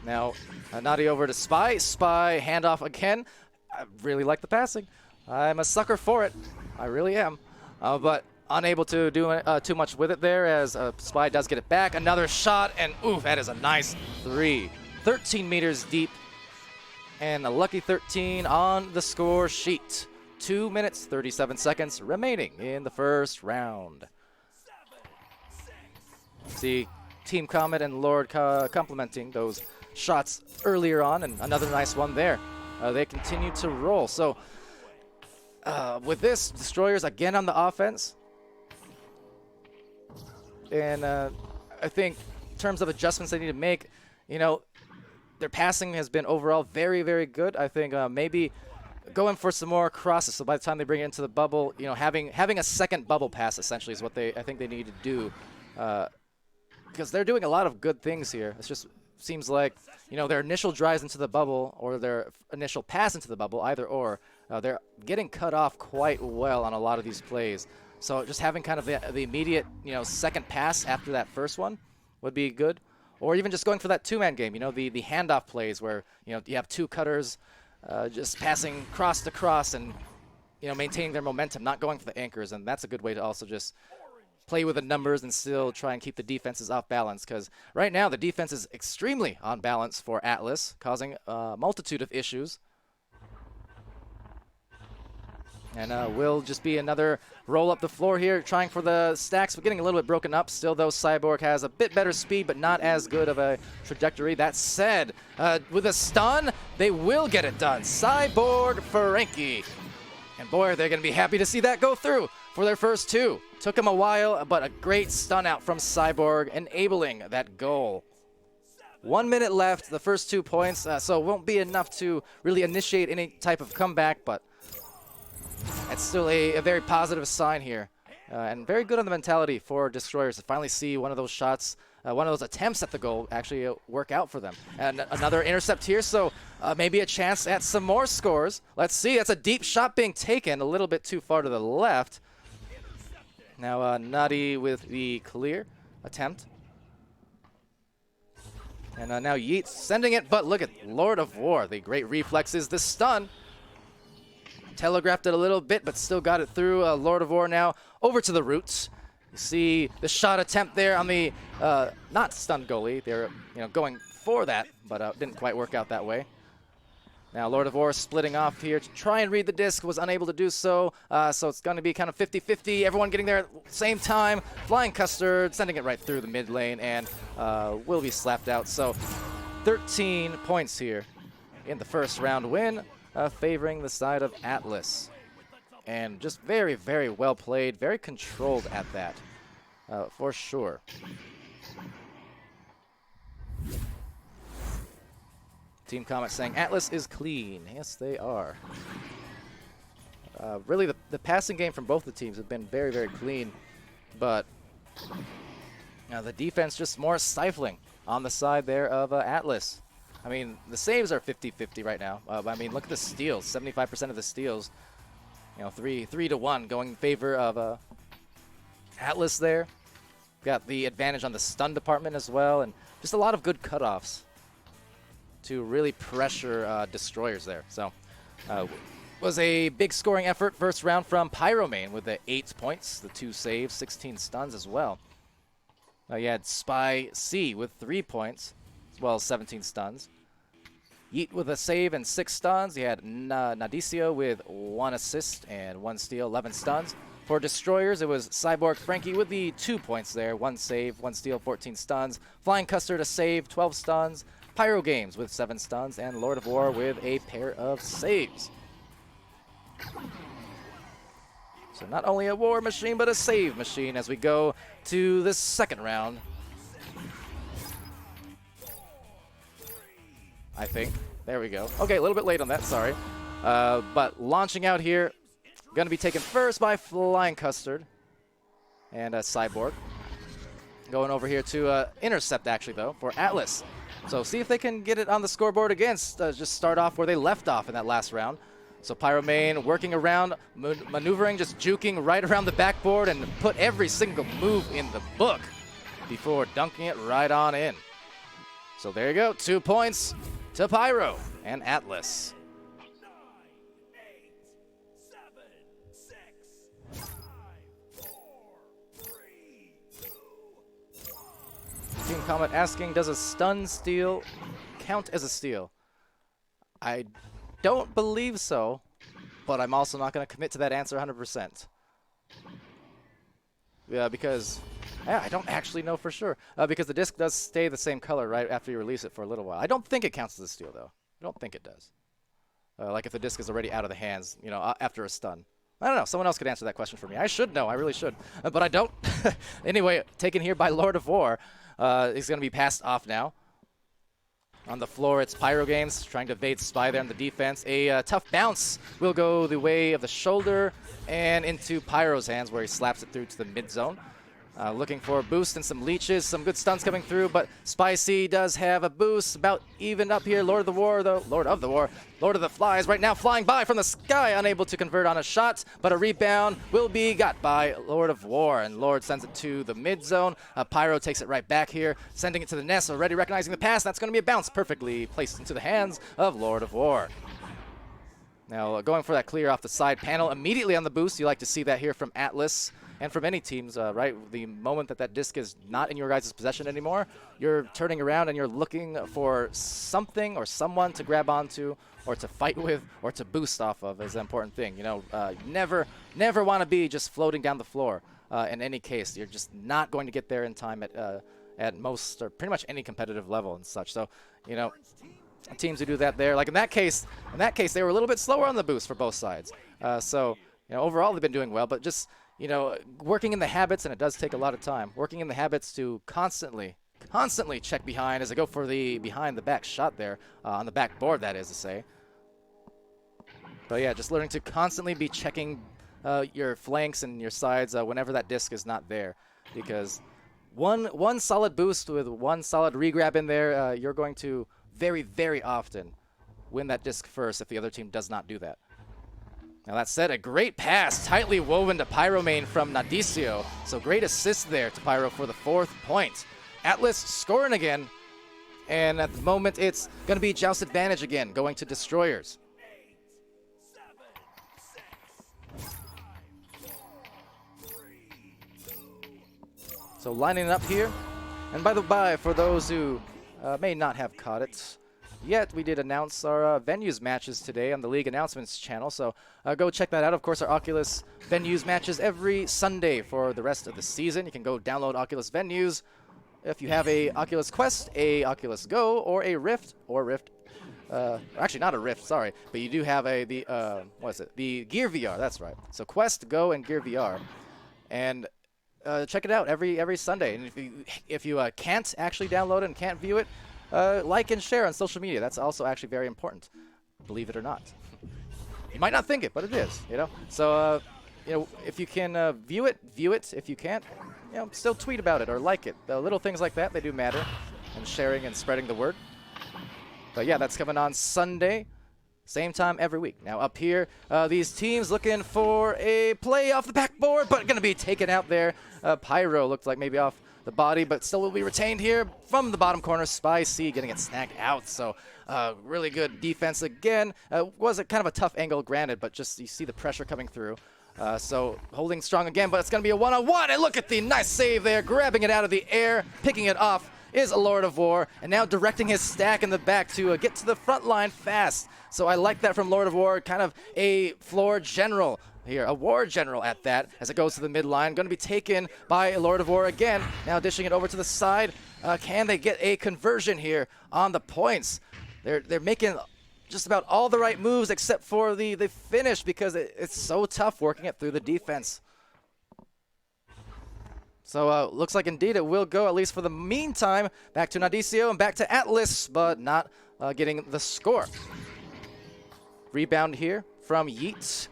Now, Nadi over to Spy. Spy, handoff again. I really like the passing. I'm a sucker for it. I really am. But unable to do too much with it there as Spy does get it back. Another shot, and ooh, that is a nice 3. 13 meters deep, and a lucky 13 on the score sheet. 2 minutes, 37 seconds remaining in the first round. See Team Comet and Lord complementing those shots earlier on, and another nice one there. They continue to roll. So with this, Destroyers again on the offense. And I think in terms of adjustments they need to make, you know, their passing has been overall very, very good. I think maybe going for some more crosses. So by the time they bring it into the bubble, you know, having a second bubble pass essentially is what I think they need to do, because they're doing a lot of good things here. It just seems like, you know, their initial drives into the bubble or their initial pass into the bubble, either or, they're getting cut off quite well on a lot of these plays. So just having kind of the immediate, you know, second pass after that first one would be good. Or even just going for that two-man game, you know, the handoff plays where, you know, you have two cutters just passing cross to cross and, you know, maintaining their momentum, not going for the anchors. And that's a good way to also just play with the numbers and still try and keep the defenses off balance. Because right now the defense is extremely on balance for Atlas, causing a multitude of issues. And will just be another roll up the floor here, trying for the stacks, but getting a little bit broken up. Still, though, Cyborg has a bit better speed, but not as good of a trajectory. That said, with a stun, they will get it done. Cyborg Frankie. And boy, are they going to be happy to see that go through for their first two. Took him a while, but a great stun out from Cyborg, enabling that goal. 1 minute left, the first 2 points, so it won't be enough to really initiate any type of comeback, but it's still a very positive sign here, and very good on the mentality for Destroyers to finally see one of those shots, one of those attempts at the goal actually work out for them. And another intercept here, so maybe a chance at some more scores. Let's see, that's a deep shot being taken a little bit too far to the left. Now Nadi with the clear attempt. And now Yeet sending it, but look at Lord of War, the great reflexes, the stun. Telegraphed it a little bit, but still got it through. Lord of War now over to the roots. You see the shot attempt there on the not stunned goalie. They're going for that, but didn't quite work out that way. Now Lord of War splitting off here to try and read the disc, was unable to do so. So it's going to be kind of 50-50. Everyone getting there at the same time. Flying Custard sending it right through the mid lane and will be slapped out. So 13 points here in the first round win. Favoring the side of Atlas. And just very, very well played, very controlled at that, for sure. Team Comet saying Atlas is clean. Yes, they are. Really, the passing game from both the teams have been very, very clean, but the defense just more stifling on the side there of Atlas. I mean, the saves are 50-50 right now. I mean, look at the steals. 75% of the steals, 3-1 going in favor of Atlas there. Got the advantage on the stun department as well, and just a lot of good cutoffs to really pressure Destroyers there. So, was a big scoring effort first round from Pyromane with the 8 points, the 2 saves, 16 stuns as well. You had Spy C with 3 points. Well, 17 stuns. Yeet with a save and 6 stuns. You had Nadicio with 1 assist and 1 steal, 11 stuns. For Destroyers, it was Cyborg Frankie with the 2 points there. 1 save, 1 steal, 14 stuns. Flying Custard, a save, 12 stuns. Pyro Games with 7 stuns, and Lord of War with a pair of saves. So not only a war machine, but a save machine as we go to the second round. I think. There we go. Okay, a little bit late on that, sorry. But launching out here, going to be taken first by Flying Custard and Cyborg. Going over here to intercept, actually, though, for Atlas. So see if they can get it on the scoreboard against, just start off where they left off in that last round. So Pyro main working around, maneuvering, just juking right around the backboard and put every single move in the book before dunking it right on in. So there you go, 2 points to Pyro and Atlas. 9, 8, 7, 6, 5, 4, 3, 2, 1. Team Comet asking, does a stun steal count as a steal? I don't believe so, but I'm also not going to commit to that answer 100%. Yeah, because I don't actually know for sure. Because the disc does stay the same color right after you release it for a little while. I don't think it counts as a steal, though. I don't think it does. Like if the disc is already out of the hands, you know, after a stun. I don't know. Someone else could answer that question for me. I should know. I really should. But I don't. Anyway, taken here by Lord of War. He's going to be passed off now. On the floor, it's Pyro Games trying to evade Spy there on the defense. A tough bounce will go the way of the shoulder and into Pyro's hands where he slaps it through to the mid zone. Looking for a boost and some leeches, some good stuns coming through, but Spicy does have a boost, about even up here. Lord of the War, though, Lord of the Flies right now flying by from the sky, unable to convert on a shot, but a rebound will be got by Lord of War, and Lord sends it to the mid zone. Pyro takes it right back here, sending it to the nest, already recognizing the pass. That's going to be a bounce perfectly placed into the hands of Lord of War. Now, going for that clear off the side panel, immediately on the boost. You like to see that here from Atlas and from any teams, right? The moment that that disc is not in your guys' possession anymore, you're turning around and you're looking for something or someone to grab onto or to fight with or to boost off of is an important thing. You know, never want to be just floating down the floor in any case. You're just not going to get there in time at most or pretty much any competitive level and such. So, you know, teams who do that there, like in that case, they were a little bit slower on the boost for both sides. So, you know, overall they've been doing well, but just, you know, working in the habits, and it does take a lot of time, working in the habits to constantly check behind as I go for the behind the back shot there, on the backboard, that is to say. But yeah, just learning to constantly be checking your flanks and your sides whenever that disc is not there, because one solid boost with one solid regrab in there, you're going to very, very often win that disc first if the other team does not do that. Now that said, a great pass, tightly woven to Pyro main from Nadicio. So great assist there to Pyro for the 4th point. Atlas scoring again, and at the moment it's going to be Joust advantage again, going to Destroyers. 8, 7, 6, 5, 4, 3, 2, 1. So lining it up here. And by the by, for those who may not have caught it yet, we did announce our venues matches today on the League Announcements channel, so go check that out. Of course, our Oculus venues matches every Sunday for the rest of the season. You can go download Oculus venues if you have a Oculus Quest, a Oculus Go, or a Rift, actually not a Rift, sorry, but you do have the Gear VR, that's right. So Quest, Go, and Gear VR. And check it out every Sunday. And if you can't actually download it and can't view it, like and share on social media. That's also actually very important, believe it or not. You might not think it, but it is, you know. So, you know, if you can view it. If you can't, you know, still tweet about it or like it. The little things like that, they do matter, and sharing and spreading the word. But yeah, that's coming on Sunday, same time every week. Now up here, these teams looking for a play off the backboard, but going to be taken out there. Pyro looked like maybe off the body, but still will be retained here from the bottom corner. Spy C getting it snagged out. So really good defense again. Was a kind of a tough angle, granted, but just you see the pressure coming through. So holding strong again, but it's going to be a one-on-one. And look at the nice save there, grabbing it out of the air, picking it off is a Lord of War, and now directing his stack in the back to get to the front line fast. So I like that from Lord of War, kind of a floor general here, a war general at that, as it goes to the midline. Going to be taken by Lord of War again, now dishing it over to the side. Can they get a conversion here on the points? They're making just about all the right moves except for the finish because it's so tough working it through the defense. So looks like indeed it will go, at least for the meantime, back to Nadicio and back to Atlas, but not getting the score. Rebound here from Yeats.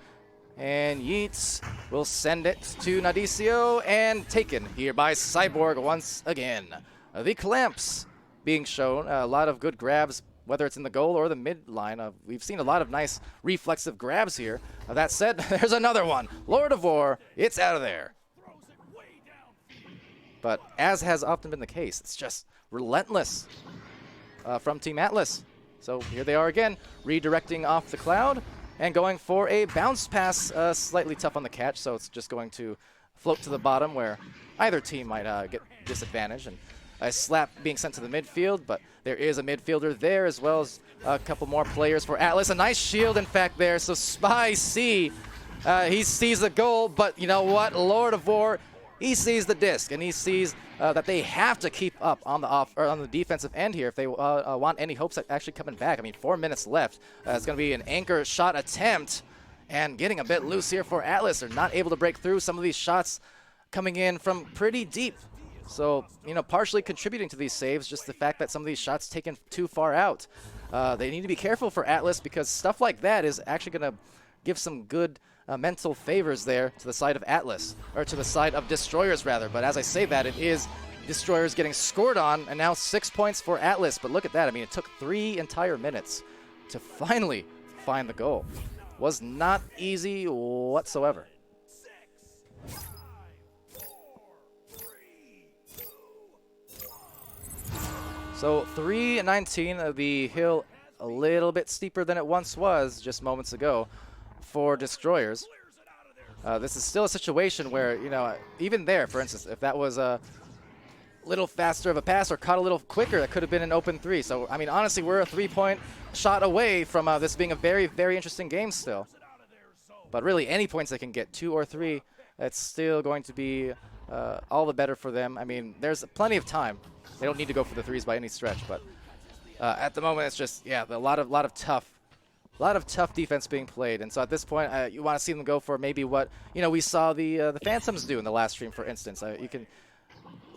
And Yeats will send it to Nadicio and taken here by Cyborg once again. The clamps being shown, a lot of good grabs, whether it's in the goal or the mid line. We've seen a lot of nice reflexive grabs here. That said, there's another one. Lord of War, it's out of there. But as has often been the case, it's just relentless from Team Atlas. So here they are again, redirecting off the cloud and going for a bounce pass, slightly tough on the catch, so it's just going to float to the bottom where either team might get disadvantaged. And a slap being sent to the midfield, but there is a midfielder there as well as a couple more players for Atlas. A nice shield, in fact, there. So Spy C, he sees the goal, but you know what? Lord of War, he sees the disc, and he sees that they have to keep up on the defensive end here if they want any hopes at actually coming back. I mean, 4 minutes left. It's going to be an anchor shot attempt, and getting a bit loose here for Atlas. They're not able to break through some of these shots coming in from pretty deep. So, you know, partially contributing to these saves, just the fact that some of these shots taken too far out. They need to be careful for Atlas because stuff like that is actually going to give some good mental favors there to the side of Atlas, or to the side of Destroyers rather. But as I say that, it is Destroyers getting scored on, and now 6 points for Atlas. But look at that. I mean, it took 3 entire minutes to finally find the goal. Was not easy whatsoever. So 3:19, the hill a little bit steeper than it once was just moments ago for Destroyers. This is still a situation where, you know, even there, for instance, if that was a little faster of a pass or caught a little quicker, that could have been an open 3. So, I mean, honestly, we're a 3-point shot away from this being a very, very interesting game still. But really, any points they can get, 2 or 3, it's still going to be all the better for them. I mean, there's plenty of time. They don't need to go for the 3s by any stretch, but at the moment, it's just, yeah, a lot of tough defense being played. And so at this point, you want to see them go for maybe what, you know, we saw the Phantoms do in the last stream, for instance. You can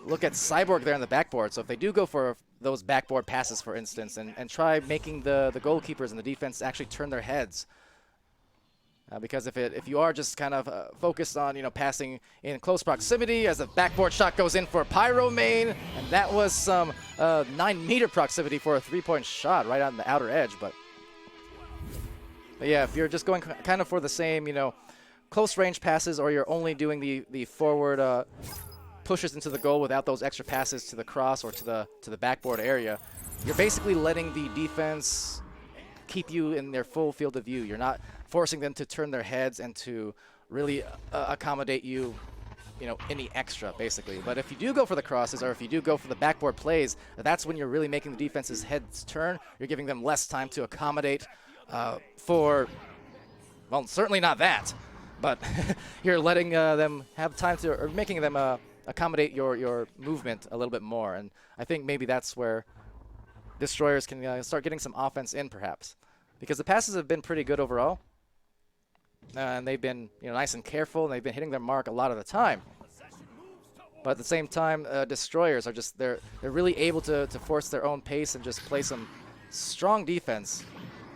look at Cyborg there on the backboard. So if they do go for those backboard passes, for instance, and try making the goalkeepers and the defense actually turn their heads. Because if you are just kind of focused on, you know, passing in close proximity, as a backboard shot goes in for Pyro main, and that was some 9-meter proximity for a 3-point shot right on the outer edge. But yeah, if you're just going kind of for the same, you know, close range passes, or you're only doing the forward pushes into the goal without those extra passes to the cross or to the backboard area, you're basically letting the defense keep you in their full field of view. You're not forcing them to turn their heads and to really accommodate you, you know, any extra, basically. But if you do go for the crosses, or if you do go for the backboard plays, that's when you're really making the defense's heads turn. You're giving them less time to accommodate for, well, certainly not that, but you're letting them have time to, or making them accommodate your movement a little bit more. And I think maybe that's where Destroyers can start getting some offense in, perhaps, because the passes have been pretty good overall. And they've been, you know, nice and careful, and they've been hitting their mark a lot of the time. But at the same time, Destroyers are just, they're really able to force their own pace and just play some strong defense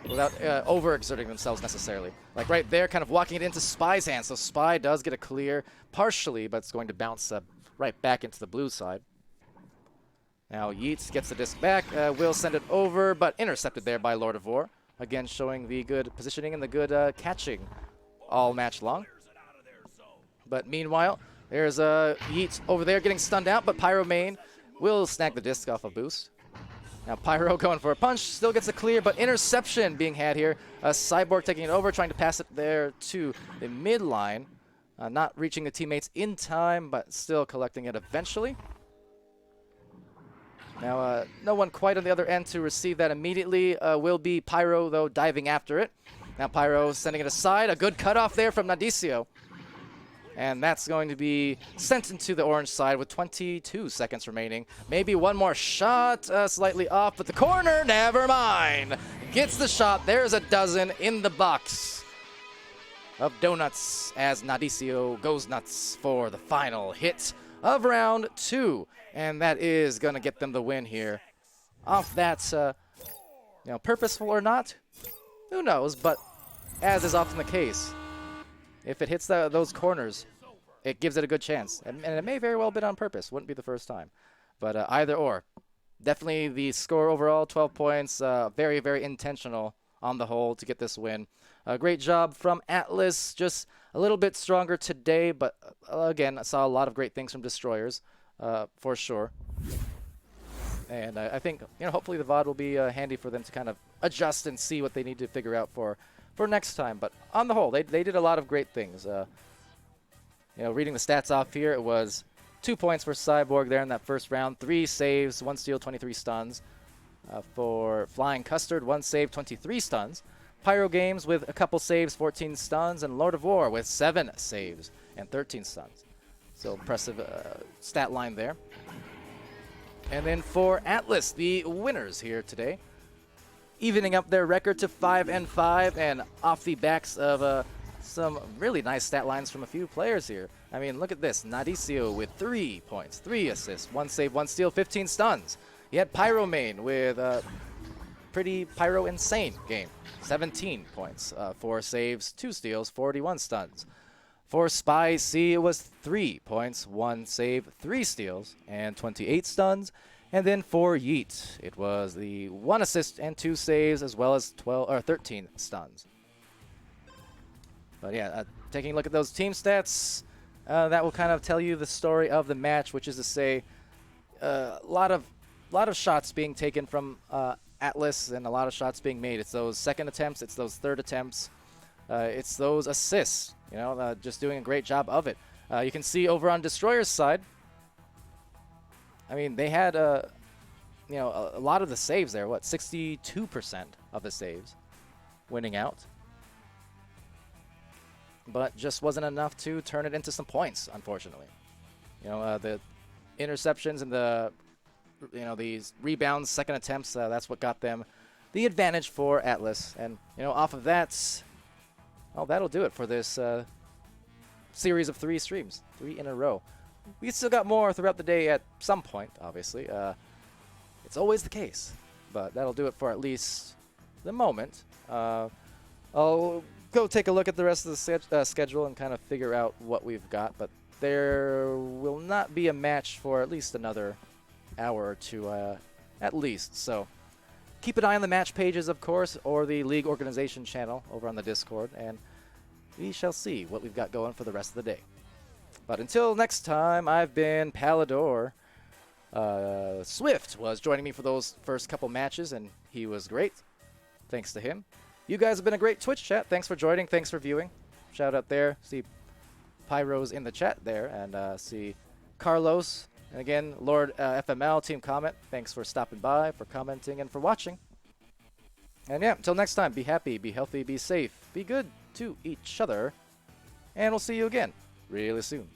without overexerting themselves necessarily. Like right there, kind of walking it into Spy's hands. So Spy does get a clear partially, but it's going to bounce right back into the blue side. Now Yeats gets the disc back, will send it over, but intercepted there by Lord of War. Again, showing the good positioning and the good catching all match long. But meanwhile, there's Yeats over there getting stunned out, but Pyro main will snag the disc off a boost. Now Pyro going for a punch, still gets a clear, but interception being had here. Cyborg taking it over, trying to pass it there to the midline. Not reaching the teammates in time, but still collecting it eventually. Now, no one quite on the other end to receive that immediately. Will be Pyro, though, diving after it. Now Pyro sending it aside. A good cutoff there from Nadicio. And that's going to be sent into the orange side with 22 seconds remaining. Maybe one more shot, slightly off, but the corner, never mind. Gets the shot. There's a dozen in the box of donuts as Nadicio goes nuts for the final hit of round 2. And that is going to get them the win here. Off that, purposeful or not, who knows, but as is often the case, if it hits those corners, it gives it a good chance. And it may very well have been on purpose. Wouldn't be the first time. But either or. Definitely the score overall, 12 points. Very, very intentional on the whole to get this win. Great job from Atlas. Just a little bit stronger today. But again, I saw a lot of great things from Destroyers for sure. And I think, hopefully the VOD will be handy for them to kind of adjust and see what they need to figure out for next time. But on the whole, they did a lot of great things. Reading the stats off here, it was 2 points for Cyborg there in that first round, 3 saves, 1 steal, 23 stuns. For Flying Custard, 1 save, 23 stuns. Pyro Games with a couple saves, 14 stuns, and Lord of War with 7 saves and 13 stuns. So impressive stat line there. And then for Atlas, the winners here today, evening up their record to 5-5, and off the backs of some really nice stat lines from a few players here. I mean, look at this. Nadicio with 3 points, 3 assists, 1 save, 1 steal, 15 stuns. He had Pyro Main with a pretty Pyro insane game. 17 points, 4 saves, 2 steals, 41 stuns. For Spy C, it was 3 points, 1 save, 3 steals, and 28 stuns. And then for Yeet, it was the 1 assist and 2 saves, as well as 13 stuns. But yeah, taking a look at those team stats, that will kind of tell you the story of the match, which is to say, a lot of shots being taken from Atlas and a lot of shots being made. It's those second attempts, it's those third attempts, it's those assists. Just doing a great job of it. You can see over on Destroyer's side, I mean, they had a lot of the saves there. 62% of the saves winning out. But just wasn't enough to turn it into some points, unfortunately. The interceptions and these rebounds, second attempts, that's what got them the advantage for Atlas. And, off of that, well, that'll do it for this series of 3 streams, 3 in a row. We still got more throughout the day at some point, obviously. It's always the case, but that'll do it for at least the moment. I'll go take a look at the rest of the schedule and kind of figure out what we've got, but there will not be a match for at least another hour or 2 at least. So keep an eye on the match pages, of course, or the League Organization channel over on the Discord, and we shall see what we've got going for the rest of the day. But until next time, I've been Palidore. Swift was joining me for those first couple matches, and he was great. Thanks to him. You guys have been a great Twitch chat. Thanks for joining. Thanks for viewing. Shout out there. See Pyro's in the chat there, and see Carlos. And again, Lord FML, Team Comment. Thanks for stopping by, for commenting, and for watching. And yeah, until next time, be happy, be healthy, be safe, be good to each other, and we'll see you again really soon.